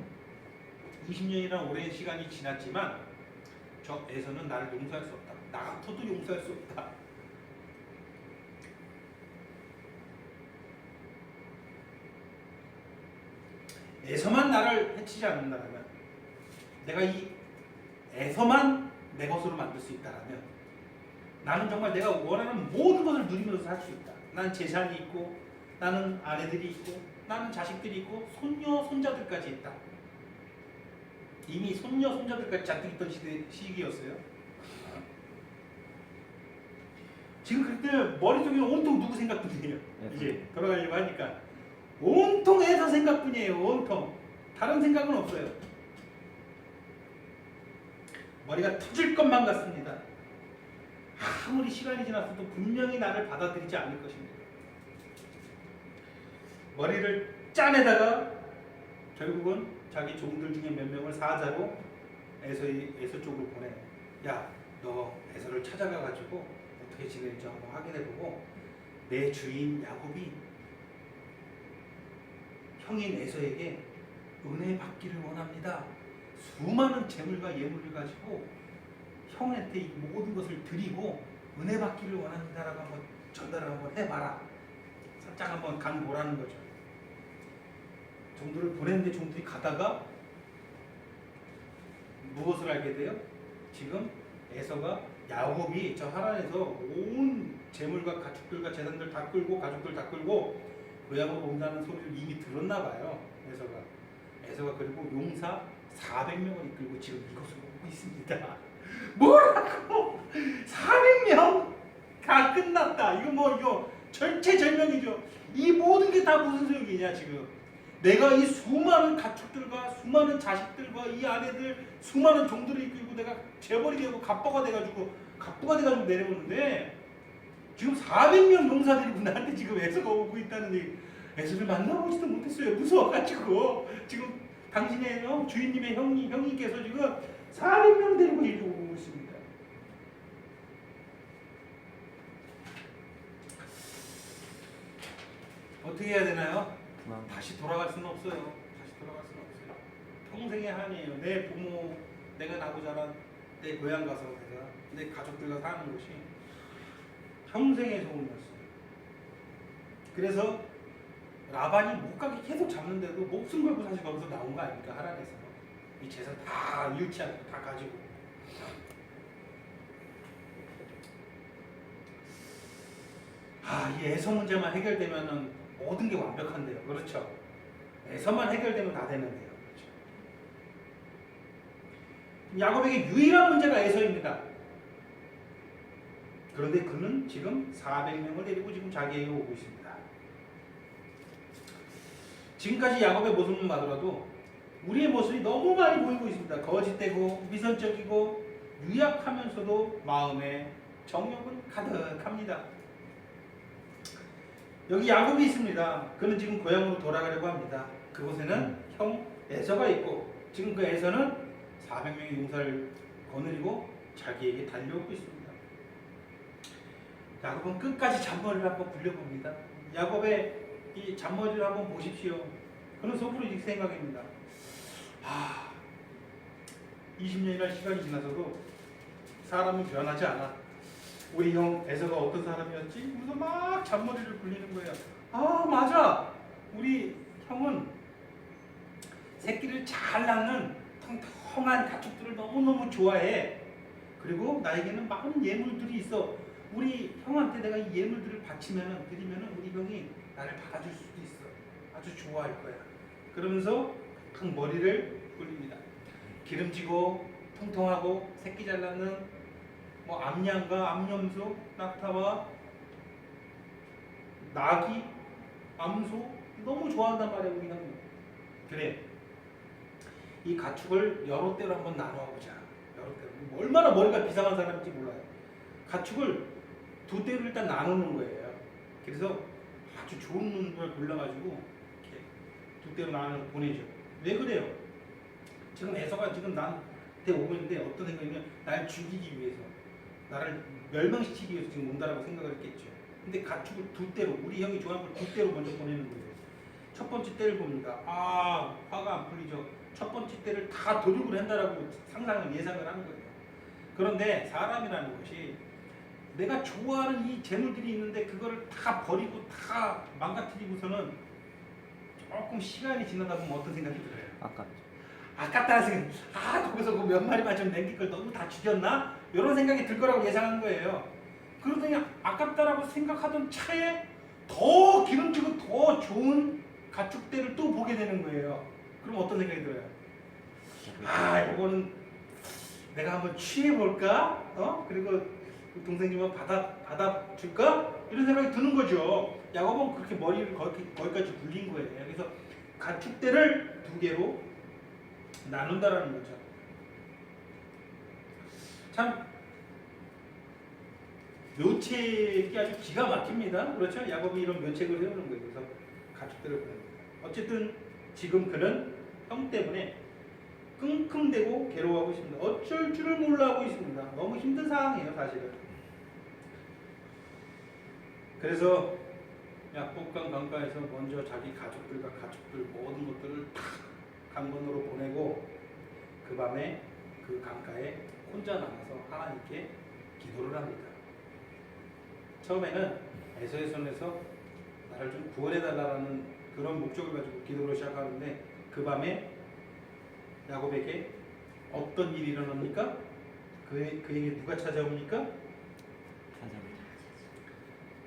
20년이라는 오랜 시간이 지났지만 저 에서는 나를 용서할 수 없다. 나 같아도 용서할 수 없다. 에서만 나를 해치지 않는다면, 내가 이 에서만 내 것으로 만들 수 있다면 나는 정말 내가 원하는 모든 것을 누리면서 살 수 있다. 난 재산이 있고, 나는 아내들이 있고, 나는 자식들이 있고, 손녀 손자들까지 있다. 이미 손녀 손자들까지 잔뜩 있던 시기였어요. 지금 그때 머릿속에 온통 누구 생각뿐이에요. 이제 돌아가려고 하니까 온통 에서 생각뿐이에요. 온통 다른 생각은 없어요. 머리가 터질 것만 같습니다. 아무리 시간이 지났어도 분명히 나를 받아들이지 않을 것입니다. 머리를 짜내다가 결국은 자기 종들 중에 몇 명을 사자로 에서 쪽으로 보내. 야, 너 에서를 찾아가가지고 어떻게 지내는지 한번 확인해보고 내 주인 야곱이 형인 에서에게 은혜 받기를 원합니다. 수많은 재물과 예물을 가지고 형한테 이 모든 것을 드리고 은혜 받기를 원합니다라고 한번 전달을 한번 해봐라. 살짝 한번 간 보라는 거죠. 종들을 보냈는데 종들이 가다가 무엇을 알게 돼요? 지금 에서가 야곱이 저 하란에서 온 재물과 가축들과 재산들 다 끌고 가족들 다 끌고 고향으로 온다는 소리를 이미 들었나 봐요. 에서가 그리고 용사 400명을 이끌고 지금 이곳으로 오고 있습니다. 뭐라고? 400명? 다 끝났다. 이거 절체절명이죠. 이 모든 게 다 무슨 소용이냐 지금. 내가 이 수많은 가축들과 수많은 자식들과 이 아내들 수많은 종들을 이끌고 내가 재벌이 되고 갑부가 돼가지고 내려오는데 지금 400명 용사들이 나한테 지금 에서가 오고 있다는 얘기. 에서를 만나보지도 못했어요. 무서워가지고 지금 당신의 주인님의 형님께서 지금 400명 데리고 일로 오고 있습니다. 어떻게 해야 되나요? 다시 돌아갈 수는 없어요. 다시 돌아갈 수는 없어요. 평생의 한이에요. 내 부모, 내가 나고 자란 내 고향 가서 내가 내 가족들과 사는 것이 평생의 소원이었어요. 그래서 라반이 못 가게 계속 잡는데도 목숨 걸고 사실 거기서 나온 거 아닙니까? 하란에서 이 재산 다 잃지 않고 다 가지고. 이 에서 문제만 해결되면은 모든 게 완벽한데요. 그렇죠? 에서만 해결되면 다 되는데요. 그렇죠? 야곱에게 유일한 문제가 에서입니다. 그런데 그는 지금 400명을 데리고 지금 자기에게 오고 있습니다. 지금까지 야곱의 모습만 봐더라도 우리의 모습이 너무 많이 보이고 있습니다. 거짓되고 미선적이고 유약하면서도 마음에 정욕은 가득합니다. 여기 야곱이 있습니다. 그는 지금 고향으로 돌아가려고 합니다. 그곳에는 형 에서가 있고 지금 그 에서는 400명의 용사를 거느리고 자기에게 달려오고 있습니다. 야곱은 끝까지 잔머리를 한번 굴려봅니다. 야곱의 이 잔머리를 한번 보십시오. 그는 속으로 이렇게 생각합니다. 20년이나 시간이 지나서도 사람은 변하지 않아. 우리 형 에서가 어떤 사람이었지? 그래서 막 잔머리를 굴리는 거예요. 맞아. 우리 형은 새끼를 잘 낳는 통통한 가축들을 너무너무 좋아해. 그리고 나에게는 많은 예물들이 있어. 우리 형한테 내가 이 예물들을 드리면은 우리 형이 나를 받아줄 수도 있어. 아주 좋아할 거야. 그러면서 그 머리를 굴립니다. 기름지고 통통하고 새끼 잘 낳는 암양과 암염소, 낙타와 나귀, 암소 너무 좋아한단 말이야 우리 형님. 그래. 이 가축을 여러 대로 한번 나눠보자. 여러 대로. 얼마나 머리가 비상한 사람인지 몰라요. 가축을 두 대로 일단 나누는 거예요. 그래서 아주 좋은 걸 골라가지고 이렇게 두 대로 나눠서 보내죠. 왜 그래요? 지금 에서가 지금 나한테 오고 있는데 어떤 생각이냐면 날 죽이기 위해서, 나를 멸망시키기 위해서 지금 온다라고 생각을 했겠죠. 근데 가축을 두 대로, 우리 형이 좋아하는 걸 두 대로 먼저 보내는 거예요. 첫 번째 때를 봅니다. 화가 안 풀리죠. 첫 번째 때를 다 도륙을 한다라고 예상을 하는 거예요. 그런데 사람이라는 것이 내가 좋아하는 이 재물들이 있는데 그거를 다 버리고 다 망가뜨리고서는 조금 시간이 지나다 보면 어떤 생각이 들어요? 아깝다는 생각. 거기서 그 몇 마리만 좀 남길 걸 너무 다 죽였나? 이런 생각이 들 거라고 예상한 거예요. 그러더니 아깝다라고 생각하던 차에 더 기름지고 더 좋은 가축대를 또 보게 되는 거예요. 그럼 어떤 생각이 들어요? 이거는 내가 한번 취해볼까? 그리고 동생 좀 받아줄까? 이런 생각이 드는 거죠. 야곱은 그렇게 머리를 거기까지 굴린 거예요. 그래서 가축대를 두 개로 나눈다라는 거죠. 참 묘책이 아주 기가 막힙니다. 그렇죠? 야곱이 이런 묘책을 세우는 거예요. 그래서 가축대를 보냅니다. 어쨌든 지금 그는 형 때문에 끙끙대고 괴로워하고 있습니다. 어쩔 줄을 몰라 하고 있습니다. 너무 힘든 상황이에요, 사실은. 그래서 약복강 강가에서 먼저 자기 가족들과 가축들 모든 것들을 다 강건으로 보내고 그 밤에 그 강가에 혼자 남아서 하나님께 기도를 합니다. 처음에는 에서의 손에서 나를 좀 구원해달라는 그런 목적을 가지고 기도를 시작하는데 그 밤에 야곱에게 어떤 일이 일어납니까? 그에게 누가 찾아옵니까?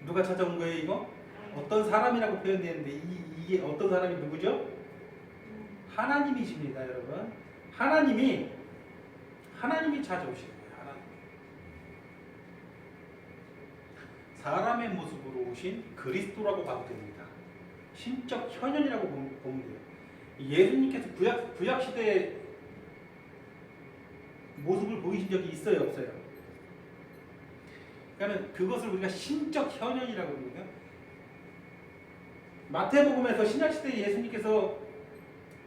누가 찾아온 거예요 이거? 어떤 사람이라고 표현되는데 이게 어떤 사람이 누구죠? 하나님이십니다 여러분. 하나님이 찾아오신 거예요. 하나님. 사람의 모습으로 오신 그리스도라고 봐도 됩니다. 신적 현현이라고 보면 돼요. 예수님께서 구약 시대에 모습을 보이신 적이 있어요, 없어요? 그러니까 그것을 우리가 신적 현현이라고 합니다. 마태복음에서 신약시대에 예수님께서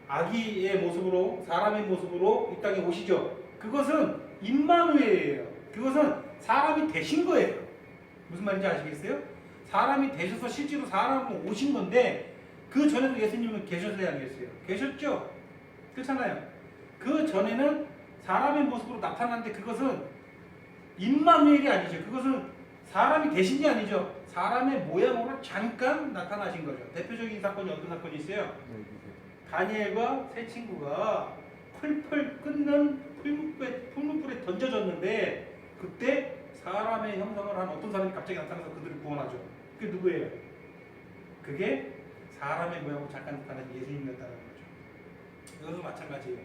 아기의 모습으로 사람의 모습으로 이 땅에 오시죠. 그것은 임마누엘이에요. 그것은 사람이 되신 거예요. 무슨 말인지 아시겠어요? 사람이 되셔서 실제로 사람으로 오신 건데 그 전에도 예수님은 계셨어야 하겠어요. 계셨죠? 그렇잖아요. 그 전에는 사람의 모습으로 나타났는데 그것은 임마누엘이 아니죠. 그것은 사람이 되신 게 아니죠. 사람의 모양으로 잠깐 나타나신 거죠. 대표적인 사건이 어떤 사건이 있어요? 다니엘과 세 친구가 펄펄 끓는 풀무불에 던져졌는데 그때 사람의 형상을 한 어떤 사람이 갑자기 나타나서 그들을 구원하죠. 그게 누구예요? 그게 사람의 모양으로 잠깐 나타난 예수님이었다는 거죠. 이것도 마찬가지예요.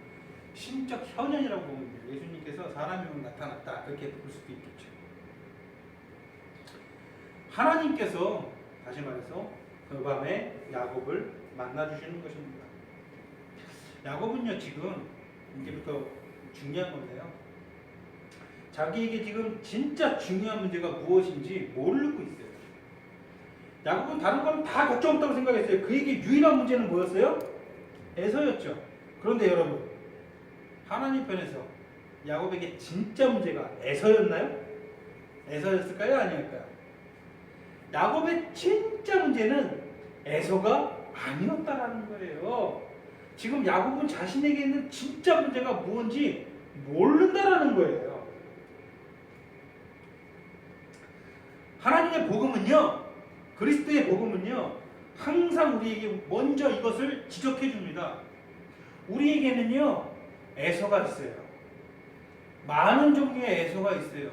신적 현현이라고 보면 돼요. 예수님께서 사람의 모양으로 나타났다. 그렇게 볼 수도 있겠죠. 하나님께서 다시 말해서 그 밤에 야곱을 만나주시는 것입니다. 야곱은요 지금 이제부터 중요한 건데요. 자기에게 지금 진짜 중요한 문제가 무엇인지 모르고 있어요. 야곱은 다른 건 다 걱정 없다고 생각했어요. 그에게 유일한 문제는 뭐였어요? 에서였죠. 그런데 여러분 하나님 편에서 야곱에게 진짜 문제가 에서였나요? 에서였을까요? 아니었을까요? 야곱의 진짜 문제는 에서가 아니었다라는 거예요. 지금 야곱은 자신에게 있는 진짜 문제가 무엇인지 모른다라는 거예요. 하나님의 복음은요, 그리스도의 복음은요, 항상 우리에게 먼저 이것을 지적해 줍니다. 우리에게는요, 에서가 있어요. 많은 종류의 에서가 있어요.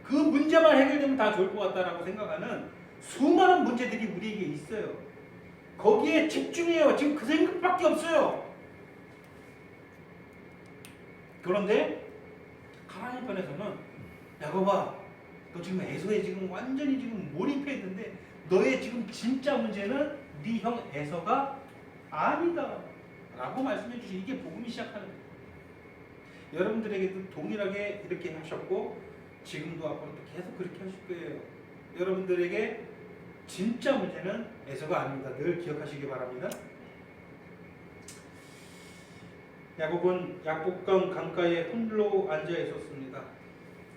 그 문제만 해결되면 다 좋을 것 같다라고 생각하는 수많은 문제들이 우리에게 있어요. 거기에 집중해요. 지금 그 생각밖에 없어요. 그런데 하나님 편에서는 야곱아, 너 지금 에서에 지금 완전히 지금 몰입해 있는데 너의 지금 진짜 문제는 네 형 에서가 아니다 라고 말씀해 주시. 이게 복음이 시작하는 거예요. 여러분들에게도 동일하게 이렇게 하셨고 지금도 앞으로도 계속 그렇게 하실 거예요. 여러분들에게 진짜 문제는 에서가 아닙니다. 늘 기억하시기 바랍니다. 야곱은 약복강 강가에 홀로 앉아 있었습니다.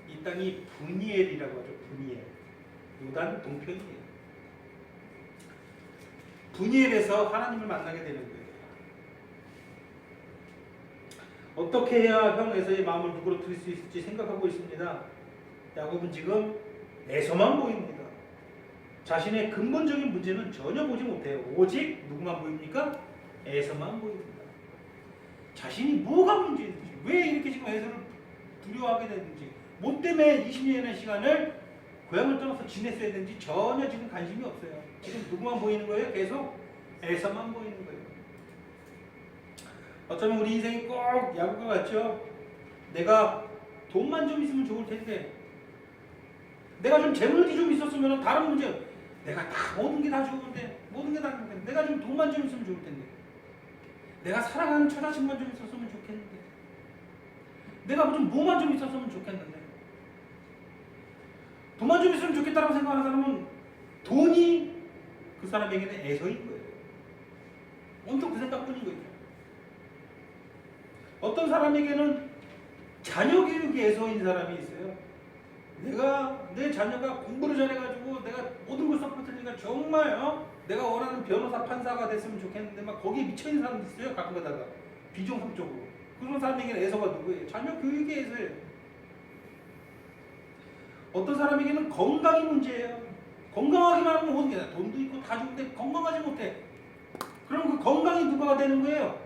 이 땅이 브니엘이라고 하죠. 브니엘. 요단 동편이에요. 브니엘에서 하나님을 만나게 되는 거예요. 어떻게 해야 형 에서의 마음을 누그러뜨릴 수 있을지 생각하고 있습니다. 야곱은 지금 에서만 보입니다. 자신의 근본적인 문제는 전혀 보지 못해요. 오직 누구만 보입니까? 에서만 보입니다. 자신이 뭐가 문제인지, 왜 이렇게 지금 에서를 두려워하게 되는지, 뭐 때문에 20년의 시간을 고향을 떠나서 지냈어야 되는지 전혀 지금 관심이 없어요. 지금 누구만 보이는 거예요? 계속 에서만 보이는 거예요. 어쩌면 우리 인생이 꼭 야곱과 같죠? 내가 돈만 좀 있으면 좋을 텐데, 내가 좀 재물이 좀 있었으면 다른 문제, 내가 다 모든 게 다 좋은데, 모든 게 다 좋은데, 내가 좀 돈만 좀 있으면 좋을 텐데, 내가 사랑하는 처자식만 좀 있었으면 좋겠는데, 내가 좀 뭐만 좀 있었으면 좋겠는데, 돈만 좀 있으면 좋겠다고 생각하는 사람은 돈이 그 사람에게는 애서인 거예요. 온통 그 생각뿐인 거죠. 어떤 사람에게는 자녀 교육에 애서인 사람이 있어요. 내 자녀가 공부를 잘해가지고 내가 모든 걸 서포트하니까 정말 내가 원하는 변호사 판사가 됐으면 좋겠는데 막 거기에 미쳐있는 사람도 있어요. 가끔 가다가 비정상적으로. 그런 사람에게는 애서가 누구예요? 자녀 교육에 애서예요. 어떤 사람에게는 건강이 문제예요. 건강하기만 하면 모든 게 다 돈도 있고 다 좋은데 건강하지 못해. 그럼 그 건강이 누가 되는 거예요?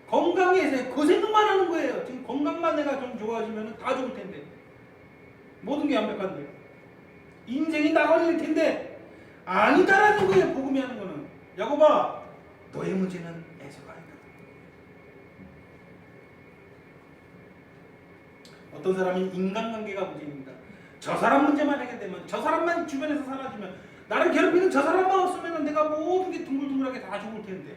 건강에 애서예요. 그 생각만 하는 거예요. 지금 건강만 내가 좀 좋아지면 다 좋을 텐데. 모든 게 완벽한데 인생이 나가릴 텐데 아니다라는 거예요. 복음이 하는 거는. 야곱아, 너의 문제는 에서가 아니다. 어떤 사람이 인간관계가 문제입니다. 저 사람 문제만 해결되면, 저 사람만 주변에서 사라지면, 나를 괴롭히는 저 사람만 없으면 내가 모든 게 둥글둥글하게 다 좋을 텐데.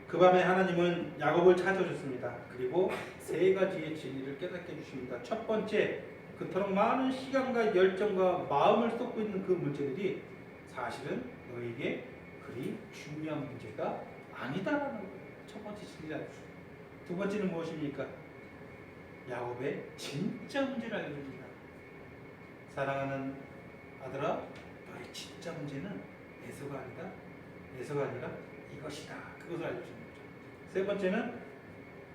그 밤에 하나님은 야곱을 찾아주셨습니다. 그리고 세 가지의 진리를 깨닫게 해주십니다. 첫 번째, 그토록 많은 시간과 열정과 마음을 쏟고 있는 그 문제들이 사실은 너에게 그리 중요한 문제가 아니다라는 거예요. 첫 번째 진리라. 두 번째는 무엇입니까? 야곱의 진짜 문제를 알려줍니다. 사랑하는 아들아, 너의 진짜 문제는 에서가 아니라 이것이다. 그것을 알려주는 거죠. 세 번째는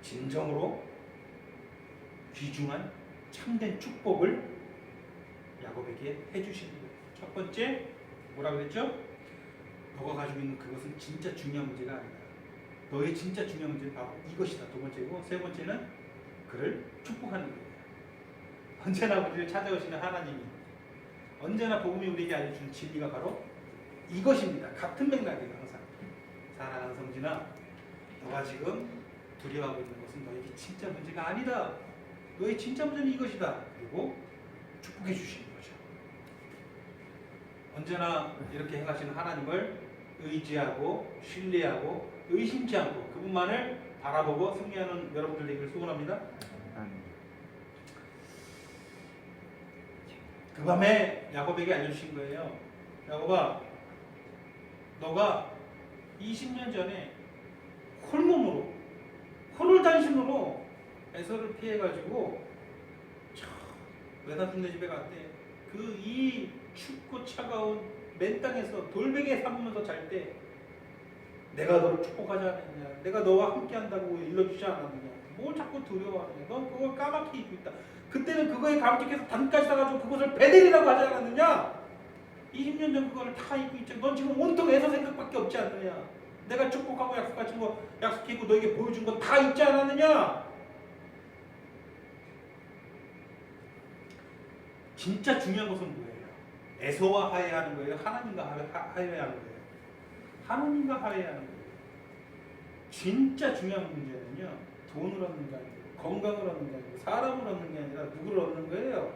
진정으로 귀중한 참된 축복을 야곱에게 해주시는 거예요. 첫 번째 뭐라 그랬죠? 너가 가지고 있는 그것은 진짜 중요한 문제가 아니다. 너의 진짜 중요한 문제는 바로 이것이다. 두 번째고, 세 번째는 그를 축복하는 거예요. 언제나 우리를 찾아오시는 하나님이, 언제나 복음이 우리에게 알려주는 진리가 바로 이것입니다. 같은 맥락이에요. 항상. 사랑하는 성진아, 너가 지금 두려워하고 있는 것은 너에게 진짜 문제가 아니다. 너의 진짜 문제는 이것이다. 그리고 축복해 주시는 거죠. 언제나 이렇게 행하시는 하나님을 의지하고 신뢰하고 의심치 않고 그분만을 바라보고 승리하는 여러분들 되기를 소원합니다. 그 밤에 야곱에게 알려주신 거예요. 야곱아, 너가 20년 전에 홀단신으로 에서를 피해가지고 외삼촌네 집에 갔대. 그 이 춥고 차가운 맨 땅에서 돌베개 삼으면서 잘 때 내가 너를 축복하지 않았느냐, 내가 너와 함께한다고 일러주지 않았느냐, 뭘 자꾸 두려워하느냐, 넌 그걸 까맣게 잊고 있다. 그때는 그거에 감격해서 단까지 사가지고 그것을 베델이라고 하지 않았느냐. 20년 전 그거를 다 잊고 있지. 넌 지금 온통 에서 생각밖에 없지 않느냐. 내가 축복하고 약속하신 거, 약속했고 너에게 보여준 거 다 잊지 않았느냐. 진짜 중요한 것은 뭐예요? 에서와 화해하는 거예요? 하나님과 화해하는 거예요? 하나님과 화해하는 거예요. 진짜 중요한 문제는요, 돈을 얻는 게 아니고 건강을 얻는 게 아니고 사람을 얻는 게 아니라 누구를 얻는 거예요?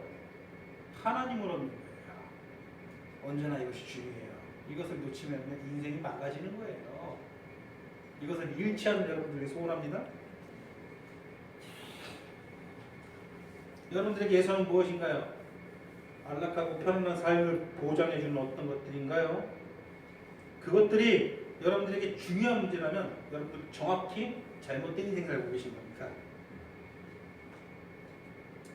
하나님을 얻는 거예요. 언제나 이것이 중요해요. 이것을 놓치면 인생이 망가지는 거예요. 이것을 잃지 않는 여러분들이 소원합니다. 여러분들에게 에서는 무엇인가요? 안락하고 편안한 삶을 보장해주는 어떤 것들인가요? 그것들이 여러분들에게 중요한 문제라면 여러분들 정확히 잘못된 인생 살고 계신 겁니다.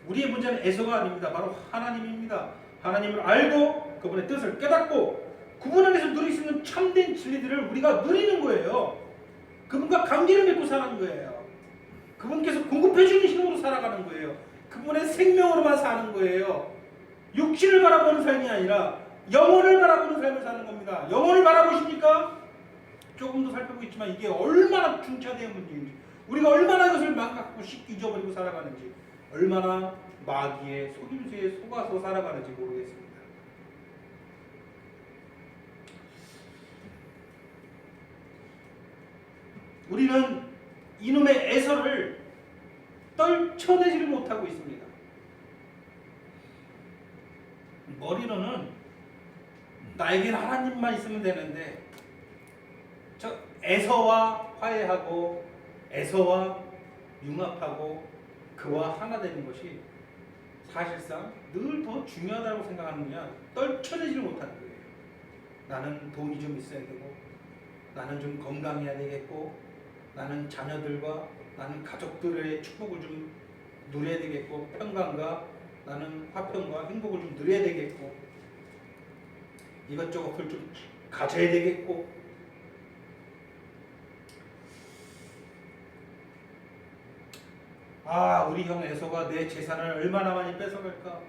우리의 문제는 에서가 아닙니다. 바로 하나님입니다. 하나님을 알고 그분의 뜻을 깨닫고 그분 안에서 누릴 수 있는 참된 진리들을 우리가 누리는 거예요. 그분과 관계를 맺고 사는 거예요. 그분께서 공급해주는 힘으로 살아가는 거예요. 그분의 생명으로만 사는 거예요. 육신을 바라보는 삶이 아니라 영혼을 바라보는 삶을 사는 겁니다. 영혼을 바라보십니까? 조금 더 살펴보고 있지만 이게 얼마나 중차대한 문제인지, 우리가 얼마나 이것을 망각하고 쉽게 잊어버리고 살아가는지, 얼마나 마귀의 속임수에 속아서 살아가는지 모르겠습니다. 우리는 이놈의 에서를 떨쳐내지를 못하고 있습니다. 머리로는 나에게는 하나님만 있으면 되는데, 저 에서와 화해하고 에서와 융합하고 그와 하나 되는 것이 사실상 늘 더 중요하다고 생각하느냐, 떨쳐내지를 못하는 거예요. 나는 돈이 좀 있어야 되고, 나는 좀 건강해야 되겠고, 나는 자녀들과 나는 가족들의 축복을 좀 누려야 되겠고, 평강과 나는 화평과 행복을 좀 누려야 되겠고, 이것저것을 좀 가져야 되겠고, 우리 형 에서가 내 재산을 얼마나 많이 뺏어갈까?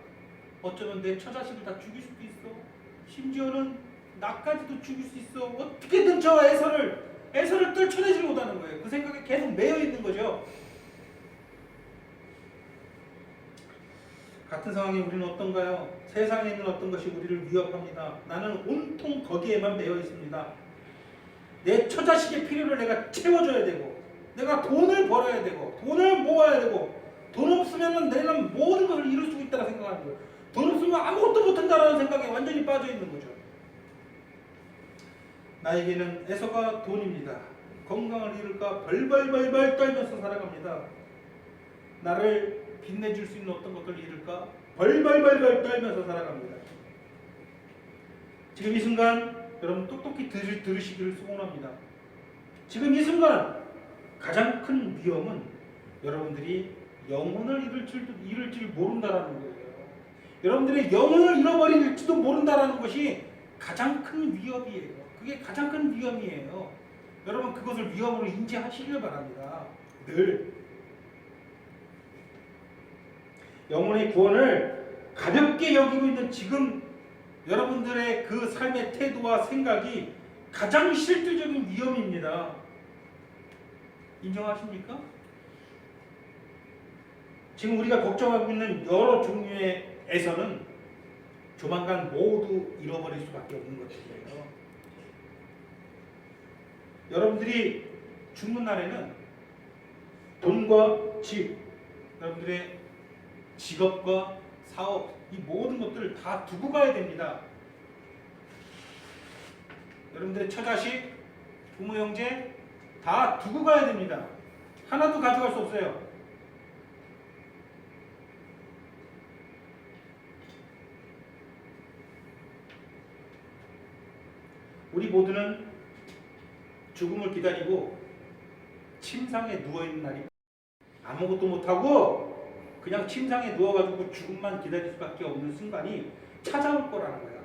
어쩌면 내 처자식을 다 죽일 수도 있어. 심지어는 나까지도 죽일 수 있어. 어떻게든 저 에서를 떨쳐내지 못하는 거예요. 그 생각에 계속 매여 있는 거죠. 같은 상황에 우리는 어떤가요? 세상에 있는 어떤 것이 우리를 위협합니다. 나는 온통 거기에만 매여 있습니다. 내 처자식의 필요를 내가 채워줘야 되고, 내가 돈을 벌어야 되고, 돈을 모아야 되고, 돈 없으면 내는 모든 것을 이룰 수 있다고 생각하는 거예요. 돈 없으면 아무것도 못한다는 생각에 완전히 빠져 있는 거죠. 나에게는 에서가 돈입니다. 건강을 잃을까 벌벌벌벌 떨면서 살아갑니다. 나를 빛내줄 수 있는 어떤 것들을 잃을까 벌벌벌벌 떨면서 살아갑니다. 지금 이 순간 여러분 똑똑히 들으시기를 소원합니다. 지금 이 순간 가장 큰 위험은 여러분들이 영혼을 잃을 줄 모른다라는 거예요. 여러분들의 영혼을 잃어버릴지도 모른다라는 것이 가장 큰 위협이에요. 그게 가장 큰 위험이에요. 여러분 그것을 위험으로 인지하시길 바랍니다. 늘 영혼의 구원을 가볍게 여기고 있는 지금 여러분들의 그 삶의 태도와 생각이 가장 실질적인 위험입니다. 인정하십니까? 지금 우리가 걱정하고 있는 여러 종류에서는 조만간 모두 잃어버릴 수밖에 없는 것들이에요. 여러분들이 죽는 날에는 돈과 집, 여러분들의 직업과 사업, 이 모든 것들을 다 두고 가야 됩니다. 여러분들의 처자식, 부모, 형제 다 두고 가야 됩니다. 하나도 가져갈 수 없어요. 우리 모두는 죽음을 기다리고 침상에 누워있는 날이 아무것도 못하고 그냥 침상에 누워가지고 죽음만 기다릴 수밖에 없는 순간이 찾아올 거라는 거야.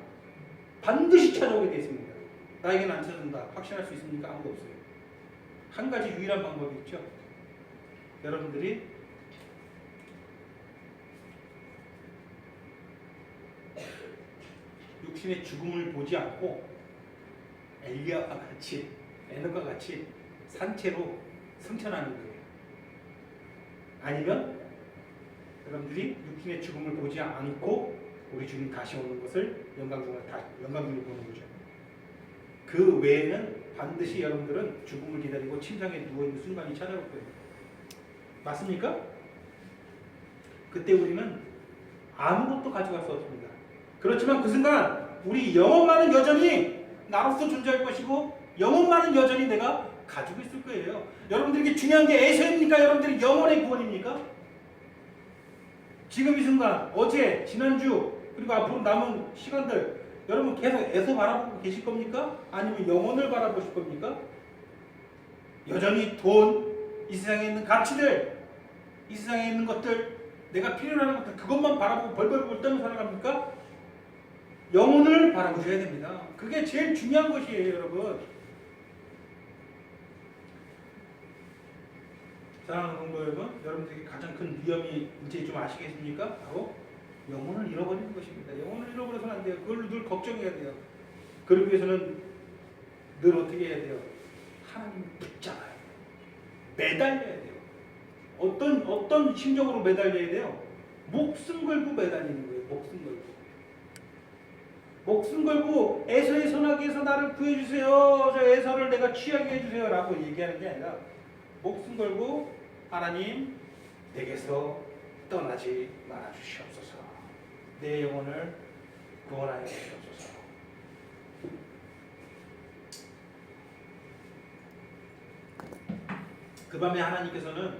반드시 찾아오게 되어 있습니다. 나에게는 안 찾아온다. 확신할 수 있습니까? 아무도 없어요. 한 가지 유일한 방법이 있죠. 여러분들이 육신의 죽음을 보지 않고 엘리야와 같이 에녹과 같이 산채로 승천하는 거예요. 아니면 여러분들이 육신의 죽음을 보지 않고 우리 주님 다시 오는 것을 영광중으로 보는 거죠. 그 외에는 반드시 여러분들은 죽음을 기다리고 침상에 누워있는 순간이 찾아올 거예요. 맞습니까? 그때 우리는 아무것도 가져갈 수 없습니다. 그렇지만 그 순간 우리 영혼만은 여전히 나로서 존재할 것이고 영혼만은 여전히 내가 가지고 있을 거예요. 여러분들에게 중요한 게 에서입니까? 여러분들의 영혼의 구원입니까? 지금 이 순간, 어제, 지난주, 그리고 앞으로 남은 시간들 여러분 계속 에서 바라보고 계실 겁니까? 아니면 영혼을 바라보실 겁니까? 여전히 돈, 이 세상에 있는 가치들, 이 세상에 있는 것들, 내가 필요로 하는 것들 그것만 바라보고 벌벌벌 떨면서 살아갑니까? 영혼을 바라보셔야 됩니다. 그게 제일 중요한 것이에요, 여러분. 사랑하는 성도 여러분, 여러분들에게 가장 큰 위험이 이제 좀 아시겠습니까? 바로 영혼을 잃어버리는 것입니다. 영혼을 잃어버려서는 안 돼요. 그걸 늘 걱정해야 돼요. 그러기 위해서는 늘 어떻게 해야 돼요? 하나님을 붙잡아야 돼요. 매달려야 돼요. 어떤 심정으로 매달려야 돼요? 목숨 걸고 매달리는 거예요. 목숨 걸고. 목숨 걸고 에서의 선악에서 나를 구해주세요. 저 에서를 내가 취하게 해주세요. 라고 얘기하는 게 아니라 목숨 걸고 하나님 내게서 떠나지 말아 주시옵소서. 내 영혼을 구원하여 주시옵소서. 그 밤에 하나님께서는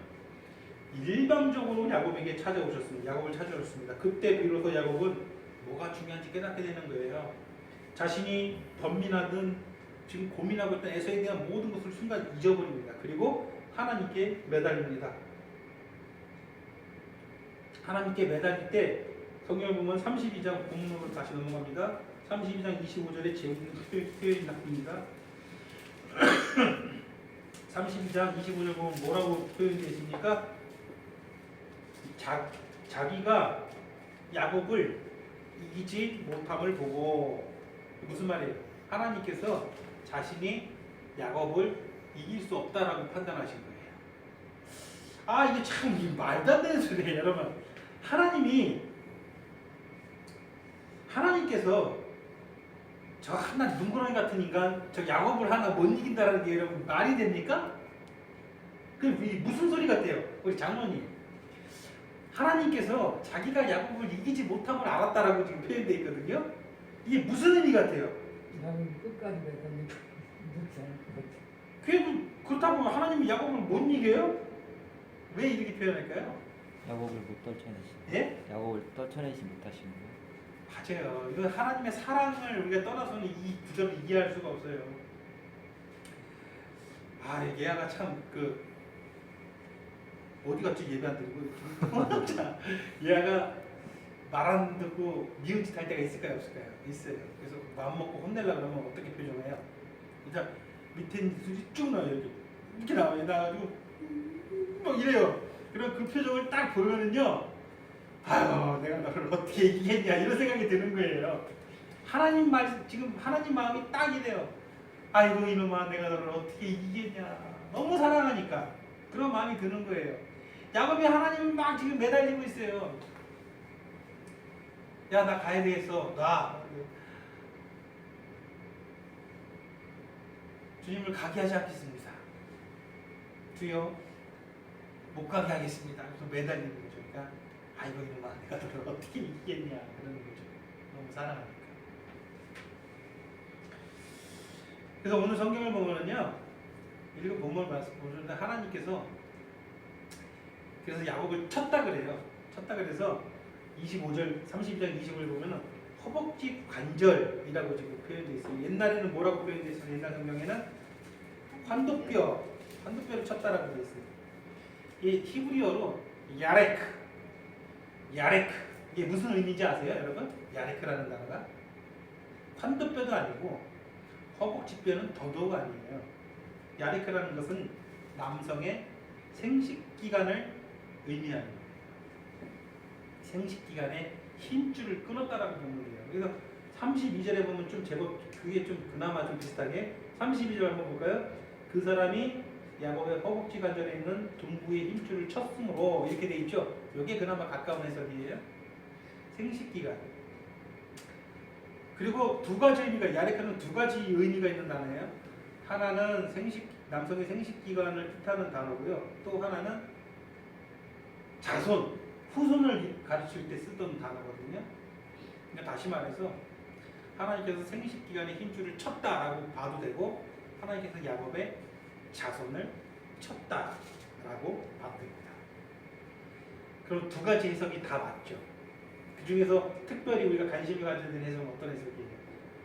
일방적으로 야곱에게 찾아오셨습니다. 야곱을 찾아오셨습니다. 그때 비로소 야곱은 뭐가 중요한지 깨닫게 되는 거예요. 자신이 번민하든 지금 고민하고 있던 에서에 대한 모든 것을 순간 잊어버립니다. 그리고 하나님께 매달립니다. 하나님께 매달릴 때 성경을 보면 32장 본문으로 다시 넘어갑니다. 32장 25절에 재밌는 표현이 나옵니다. 32장 25절 보면 뭐라고 표현되어 있습니까? 자기가 야곱을 이기지 못함을 보고, 무슨 말이에요? 하나님께서 자신이 야곱을 이길 수 없다라고 판단하신 거예요. 아, 이게 참 말도 안 되는 소리예요, 여러분. 하나님께서 저 하나 눈구렁이 같은 인간, 저 야곱을 하나 못 이긴다라는 게 여러분 말이 됩니까? 그 무슨 소리 같아요? 우리 장로님. 하나님께서 자기가 야곱을 이기지 못함을 알았다라고 지금 표현되어 있거든요. 이게 무슨 의미 같아요? 나는 끝까지 매달리고 그렇다고 하나님이 야곱을 못 이겨요? 왜 이렇게 표현할까요? 야곱을 못 떨쳐내시. 예? 야곱을 떨쳐내지 못하시는 거예요. 맞아요. 이거 하나님의 사랑을 우리가 떠나서는 이 구절을 이해할 수가 없어요. 아, 얘가 참 어디 갔지? 예배 안 드리고 자, 얘가 말 안 듣고 미운 짓 할 때가 있을까요, 없을까요? 있어요. 그래서 마음 먹고 혼내려고 그러면 어떻게 표정해요? 일단 밑에 입술이 쭉 나와요. 이렇게 나와요. 나가지고 막 이래요. 그럼 그 표정을 딱 보면은요, 아유, 내가 너를 어떻게 이기겠냐 이런 생각이 드는 거예요. 하나님 말 지금 하나님 마음이 딱 이래요. 아이고 이놈아, 내가 너를 어떻게 이기겠냐. 너무 사랑하니까 그런 마음이 드는 거예요. 야곱이 하나님을 막 지금 매달리고 있어요. 야, 나 가야 되겠어. 나 주님을 가게 하지 않겠습니다. 주여, 못 가게 하겠습니다. 그래서 매달리는 거죠. 그러니까 아이고 이놈아, 내가 너를 어떻게 이기겠냐 그러는 거죠. 너무 사랑하니까. 그래서 오늘 성경을 보면은요, 읽은 본문을 보는데 하나님께서 그래서 야곱을 쳤다 그래요. 쳤다 그래서 25절, 32장 25절 보면은 허벅지 관절이라고 지금 표현되어 있어요. 옛날에는 뭐라고 표현되어 있어요? 옛날 성경에는 환도뼈를 쳤다라고 되어 있어요. 이 히브리어로 야레크. 이게 무슨 의미인지 아세요, 여러분? 야레크라는 단어가 환도뼈도 아니고 허벅지뼈는 더더욱 아니에요. 야레크라는 것은 남성의 생식기관을 의미하는 거예요. 생식기관의 힘줄을 끊었다라고 보면 돼요. 그래서 32절에 보면 좀 제법 그게 좀 그나마 좀 비슷하게 32절 한번 볼까요? 그 사람이 야곱의 허벅지 관절에 있는 둥부의 힘줄을 쳤으므로 이렇게 돼 있죠. 이게 그나마 가까운 해석이에요. 생식기관. 그리고 두 가지 의미가, 야레크는 두 가지 의미가 있는 단어예요. 하나는 남성의 생식기관을 뜻하는 단어고요. 또 하나는 자손, 후손을 가르칠 때 쓰던 단어거든요. 그러니까 다시 말해서 하나님께서 생식기관의 힘줄을 쳤다라고 봐도 되고, 하나님께서 야곱의 자손을 쳤다라고 봐도 됩니다. 그럼 두 가지 해석이 다 맞죠. 그 중에서 특별히 우리가 관심이 가져야 되는 해석은 어떤 해석이에요?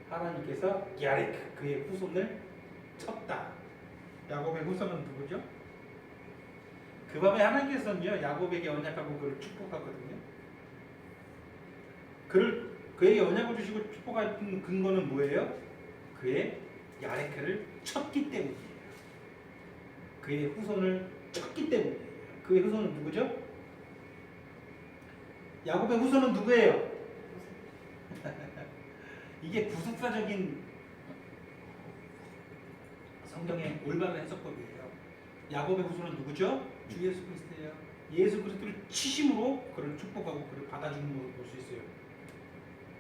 하나님께서 야렉, 그의 후손을 쳤다. 야곱의 후손은 누구죠? 그 밤에 하나님께서는요, 야곱에게 언약하고 그를 축복하거든요. 그에게 언약을 주시고 축복하는 근거는 뭐예요? 그의 야레크를 쳤기 때문이에요. 그의 후손을 쳤기 때문이에요. 그의 후손은 누구죠? 야곱의 후손은 누구예요? 이게 구속사적인 성경의 올바른 해석법이에요. 야곱의 후손은 누구죠? 주 예수 그리스도예요. 예수 그리스도를 치심으로 그를 축복하고 그를 받아주는 모습을 볼 수 있어요.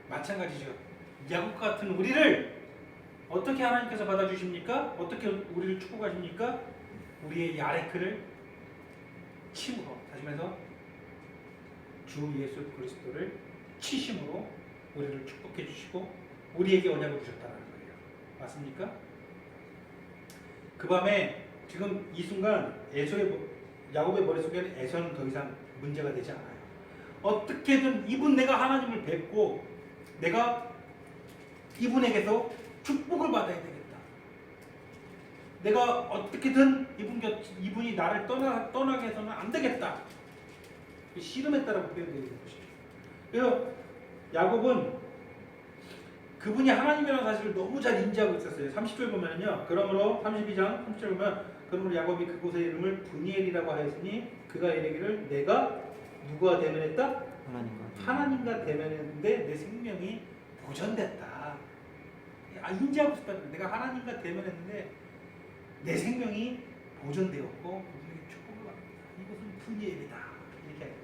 마찬가지죠. 야곱 같은 우리를 어떻게 하나님께서 받아주십니까? 어떻게 우리를 축복하십니까? 우리의 야레크를 침으로, 다시 말해서 주 예수 그리스도를 치심으로 우리를 축복해 주시고 우리에게 언약을 주셨다는 거예요. 맞습니까? 그 밤에 지금 이 순간 야곱의 머릿속에는 에서는 더 이상 문제가 되지 않아요. 어떻게든 이분 내가 하나님을 뵙고 내가 이분에게서 축복을 받아야 되겠다. 내가 어떻게든 이분이 나를 떠나게 해서는 안 되겠다. 씨름했다라고 표현되어 있는 것이죠. 그래서 야곱은 그분이 하나님이라는 사실을 너무 잘 인지하고 있었어요. 30절 보면요. 그러므로 32장 30절 보면 그러므로 야곱이 그곳의 이름을 브니엘이라고 하였으니 그가 이르기를 내가 누구와 대면했다? 하나님과 대면했는데 내 생명이 보존됐다. 인지하고 싶다는 거예요. 내가 하나님과 대면했는데 내 생명이 보존되었고 그분에게 축복을 받는다. 이것은 브니엘이다. 이렇게 하는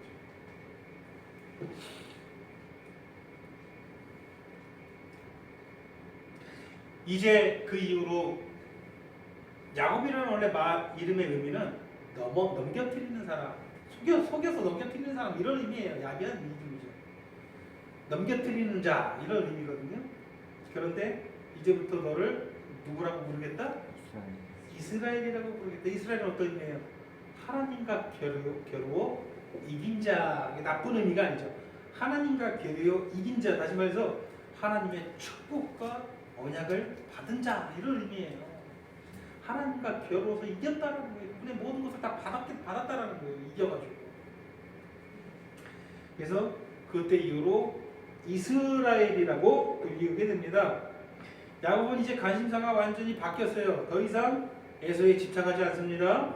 거죠. 이제 그 이후로 야곱이라는 원래 이름의 의미는 넘겨뜨리는 사람, 속여서 넘겨뜨리는 사람 이런 의미예요. 야비한 의미죠. 넘겨뜨리는 자 이런 의미거든요. 그런데 이제부터 너를 누구라고 부르겠다? 이스라엘이라고 부르겠다. 이스라엘은 어떤 의미예요? 하나님과 겨루어 이긴 자, 나쁜 의미가 아니죠. 하나님과 교회요 이긴 자, 다시 말해서 하나님의 축복과 언약을 받은 자, 이런 의미예요. 하나님과 겨루어서 이겼다라는 거예요. 그냥 모든 것을 다 받았다라는 거예요. 이겨가지고. 그래서 그때 이후로 이스라엘이라고 불리우게 됩니다. 야곱은 이제 관심사가 완전히 바뀌었어요. 더 이상 에서에 집착하지 않습니다.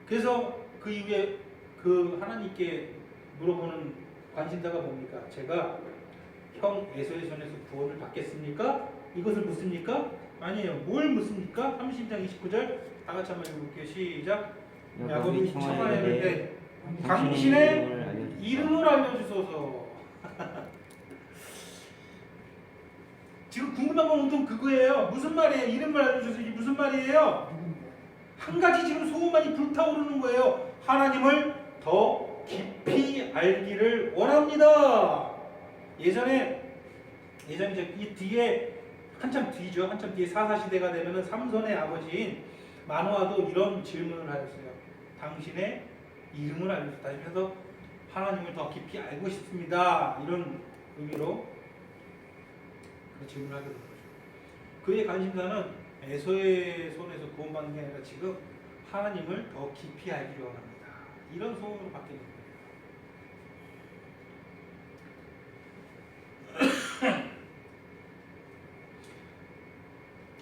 그래서 그 이후에 그 하나님께 물어보는 관심사가 뭡니까? 제가 형 에서의 손에서 구원을 받겠습니까? 이것을 묻습니까? 아니에요. 뭘 묻습니까? 30장 29절 다 같이 한번 읽어볼게요. 시작. 야곱이 청하였을 때 당신의 이름을 알려주소서. 지금 궁금한 건 온통 그거예요. 무슨 말이에요? 이름을 알려주소서. 이게 무슨 말이에요? 한 가지 지금 소문만이 불타오르는 거예요. 하나님을 더 깊이 알기를 원합니다. 예전에 이 뒤에 한참 뒤죠. 한참 뒤에 사사시대가 되면은 삼손의 아버지인 마노아도 이런 질문을 하였어요. 당신의 이름을 알려주세요. 다시 해서 하나님을 더 깊이 알고 싶습니다. 이런 의미로 그 질문을 하게 된 거죠. 그의 관심사는 에서의 손에서 구원받는 게 아니라 지금 하나님을 더 깊이 알기를 원합니다. 이런 소원으로 바뀌는 거예요.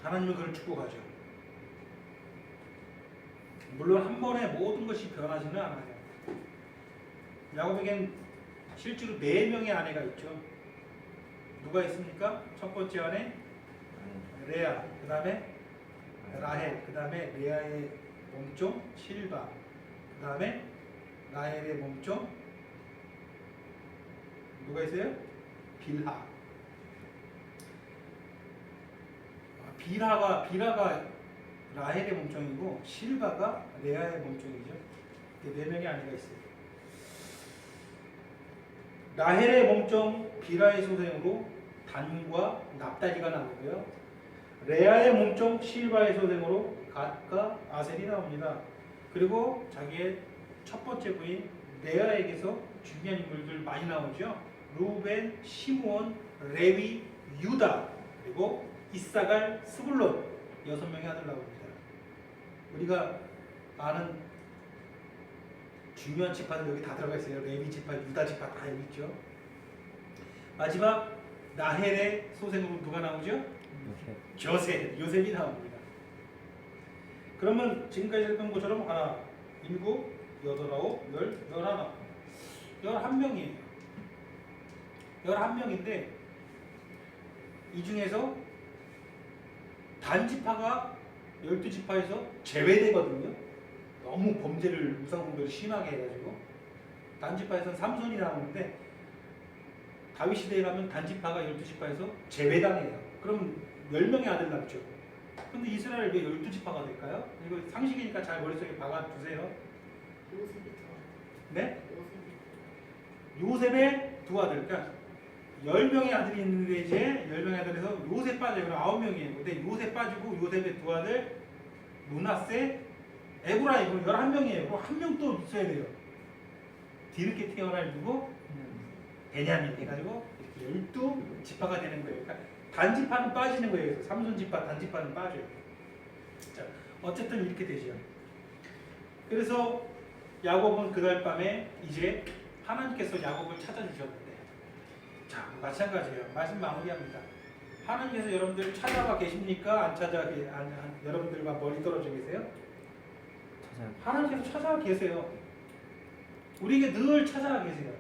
하나님은 그를 축복하죠. 물론 한 번에 모든 것이 변하지는 않아요. 야곱에겐 실제로 4명의 아내가 있죠. 누가 있습니까? 첫 번째 아내 레아, 그 다음에 라헬, 그 다음에 레아의 몸종 실바, 그 다음에 라헬의 몸종 누가 있어요? 빌하. 빌하가 라헬의 몸종이고 실바가 레아의 몸종이죠. 4명의 아내가 있어요. 라헬의 몸종 빌하의 소생으로 단과 납달리가 나오고요. 레아의 몸종 실바의 소생으로 갓과 아셀이 나옵니다. 그리고 자기의 첫 번째 부인 레아에게서 중요한 인물들 많이 나오죠. 루벤, 시므온, 레위, 유다, 그리고 이사갈, 스불론 6명의 아들 나옵니다. 우리가 아는 중요한 지파들 여기 다 들어가 있어요. 레위 지파, 유다 지파 다 여기 있죠. 마지막 라헬의 소생으로 누가 나오죠? 요셉이 나옵니다. 그러면 지금까지 했던 것처럼 하나, 7, 8, 9, 10, 11, 11명이에요. 11명인데 이 중에서 단지파가 12지파에서 제외되거든요. 너무 범죄를 우상숭배를 심하게 해가지고 단지파에서는 삼손이 나오는데 다윗 시대에 가면 단지파가 12지파에서 제외당해요. 그럼 10명의 아들 남죠. 근데 이스라엘 왜 12지파가 될까요? 이거 상식이니까 잘 머릿속에 박아두세요. 네? 요셉의 두 아들. 그러니까 10명의 아들이 있는데 이제 10명의 아들에서 요셉 빠져요. 그럼 9명이에요. 근데 요셉 빠지고 요셉의 두 아들 므낫세, 에브라임 11명이에요. 그럼 한 명 또 있어야 돼요. 뒤늦게 태어날 누구? 베냐민 해가지고 12지파가 되는 거예요. 그러니까 단지파는 빠지는 거예요. 삼손지파, 단지파는 빠져요. 자, 어쨌든 이렇게 되죠. 그래서 야곱은 그날 밤에 이제 하나님께서 야곱을 찾아주셨는데, 자, 마찬가지예요. 말씀 마무리합니다. 하나님께서 여러분들 찾아와 계십니까? 안 찾아와 여러분들과 멀리 떨어져 계세요? 하나님께서 찾아와 계세요. 우리에게 늘 찾아와 계세요.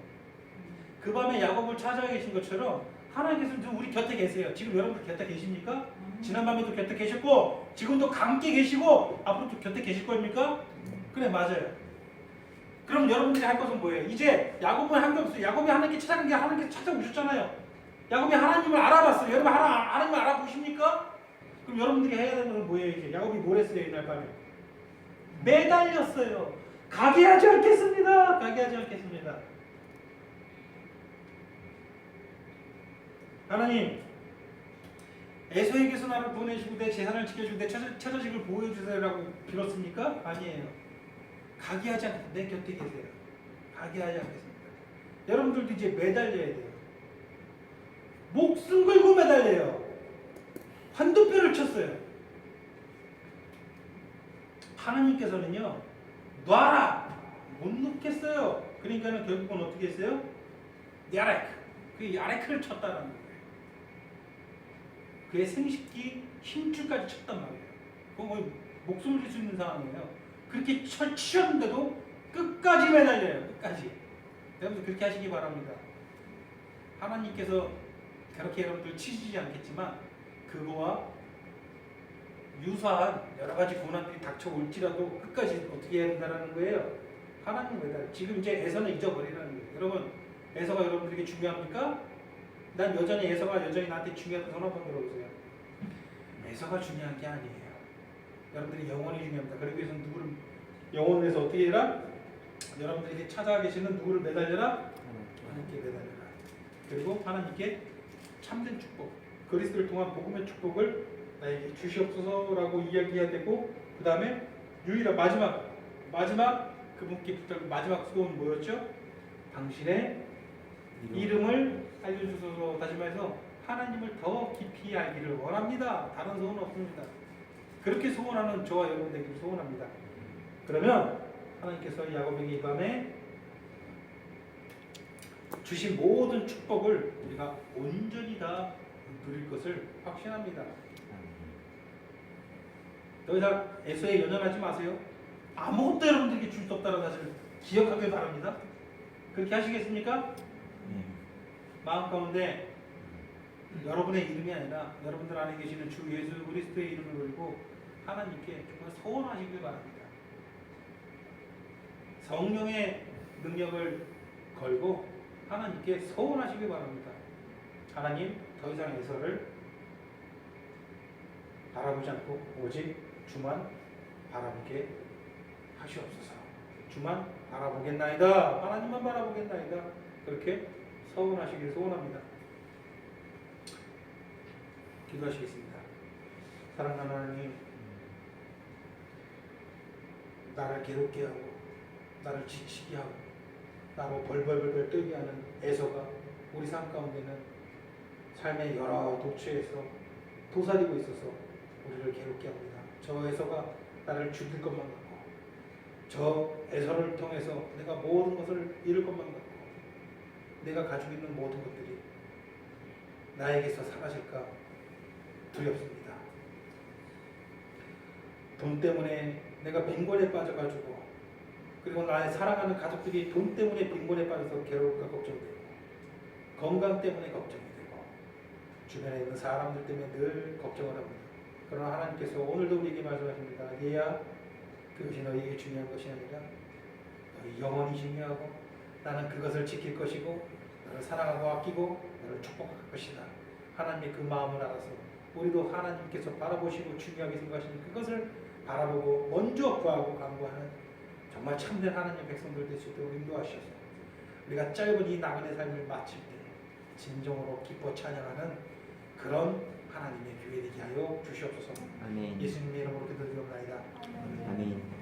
그 밤에 야곱을 찾아와 계신 것처럼 하나님께서 우리 곁에 계세요. 지금 여러분들 곁에 계십니까? 지난밤에도 곁에 계셨고 지금도 함께 계시고 앞으로도 곁에 계실 겁니까? 그래, 맞아요. 그럼 여러분들이 할 것은 뭐예요? 이제 야곱은 한 게 없어요. 야곱이 하나님께 찾아간 게 하나님께 찾아오셨잖아요. 야곱이 하나님을 알아봤어요. 여러분 하나님을 알아보십니까? 그럼 여러분들이 해야 되는 건 뭐예요? 이제 야곱이 뭘 했어요? 이날 밤에 매달렸어요. 가게 하지 않겠습니다. 가게 하지 않겠습니다. 하나님, 에서에게서 나를 보내시고 내 재산을 지켜주고 내 처자식을 보호해주세요라고 빌었습니까? 아니에요. 가게하지 않겠습니다. 내 곁에 계세요. 가게하지 않겠습니다. 여러분들도 이제 매달려야 돼요. 목숨 걸고 매달려요. 환도뼈를 쳤어요. 하나님께서는요, 놔라! 못 놓겠어요. 그러니까는 결국은 어떻게 했어요? 야레크. 그 야레크를 쳤다라는 거예요. 그의 생식기 힘줄까지 쳤단 말이에요. 그건 거의 목숨을 줄 수 있는 상황이에요. 그렇게 치셨는데도 끝까지 매달려요. 끝까지. 여러분들 그렇게 하시기 바랍니다. 하나님께서 그렇게 여러분들 치시지 않겠지만 그거와 유사한 여러 가지 고난들이 닥쳐올지라도 끝까지 어떻게 해야 된다는 거예요. 하나님 매달. 지금 이제 에서는 잊어버리라는 거예요. 여러분, 에서가 여러분들에게 중요합니까? 난 여전히 에서가 여전히 나한테 중요하다고 손 한번 들어보세요. 에서가 중요한 게 아니에요. 여러분들이 영원히 중요합니다. 그러기 위해서는 누구를 영혼을 위해서 어떻게 해라? 여러분들에게 찾아와 계시는 누구를 매달려라? 하나님께 매달려라. 그리고 하나님께 참된 축복, 그리스도를 통한 복음의 축복을 나에게 주시옵소서라고 이야기해야 되고, 그 다음에 유일한 마지막 그분께 붙잡은 마지막 소원은 뭐였죠? 당신의 이름을 알려주소서. 다시 말해서 하나님을 더 깊이 알기를 원합니다. 다른 소원은 없습니다. 그렇게 소원하는 저와 여러분들에게 소원합니다. 그러면 하나님께서 야곱에게 이 밤에 주신 모든 축복을 우리가 온전히 다 누릴 것을 확신합니다. 더 이상 에서에 연연하지 마세요. 아무것도 여러분들에게 줄 수 없다는 사실을 기억하길 바랍니다. 그렇게 하시겠습니까? 마음 가운데 여러분의 이름이 아니라 여러분들 안에 계시는 주 예수 그리스도의 이름을 걸고 하나님께 정말 소원하시길 바랍니다. 성령의 능력을 걸고 하나님께 소원하시길 바랍니다. 하나님, 더 이상 에서를 바라보지 않고 오직 주만 바라보게 하시옵소서. 주만 바라보겠나이다. 하나님만 바라보겠나이다. 그렇게 소원하시길 소원합니다. 기도하시겠습니다. 사랑하는 하나님, 나를 괴롭게 하고 나를 지치게 하고 나로 벌벌벌 떨게 하는 에서가 우리 삶 가운데는 삶의 여러 도처에서 도사리고 있어서 우리를 괴롭게 합니다. 저 에서가 나를 죽일 것만 같고, 저 에서를 통해서 내가 모든 것을 잃을 것만 같고, 내가 가지고 있는 모든 것들이 나에게서 사라질까 두렵습니다. 돈 때문에 내가 빈곤에 빠져가지고, 그리고 나의 사랑하는 가족들이 돈 때문에 빈곤에 빠져서 괴로울까 걱정되고, 건강 때문에 걱정이 되고, 주변에 있는 사람들 때문에 늘 걱정을 합니다. 그러나 하나님께서 오늘도 우리에게 말씀하십니다. 얘야, 그것이 너희에게 중요한 것이 아니라 너희 영혼이 중요하고, 나는 그것을 지킬 것이고 너를 사랑하고 아끼고 너를 축복할 것이다. 하나님의 그 마음을 알아서 우리도 하나님께서 바라보시고 중요하게 생각하시는 그것을 바라보고 먼저 구하고 간구하는 정말 참된 하나님의 백성들 될 수 있도록 인도하셔서 우리가 짧은 이 나그네 삶을 마칠 때 진정으로 기뻐 찬양하는 그런 하나님의 교회 되게 하여 주시옵소서. 아멘. 예수님의 이름으로 기도드리옵나이다. 아멘.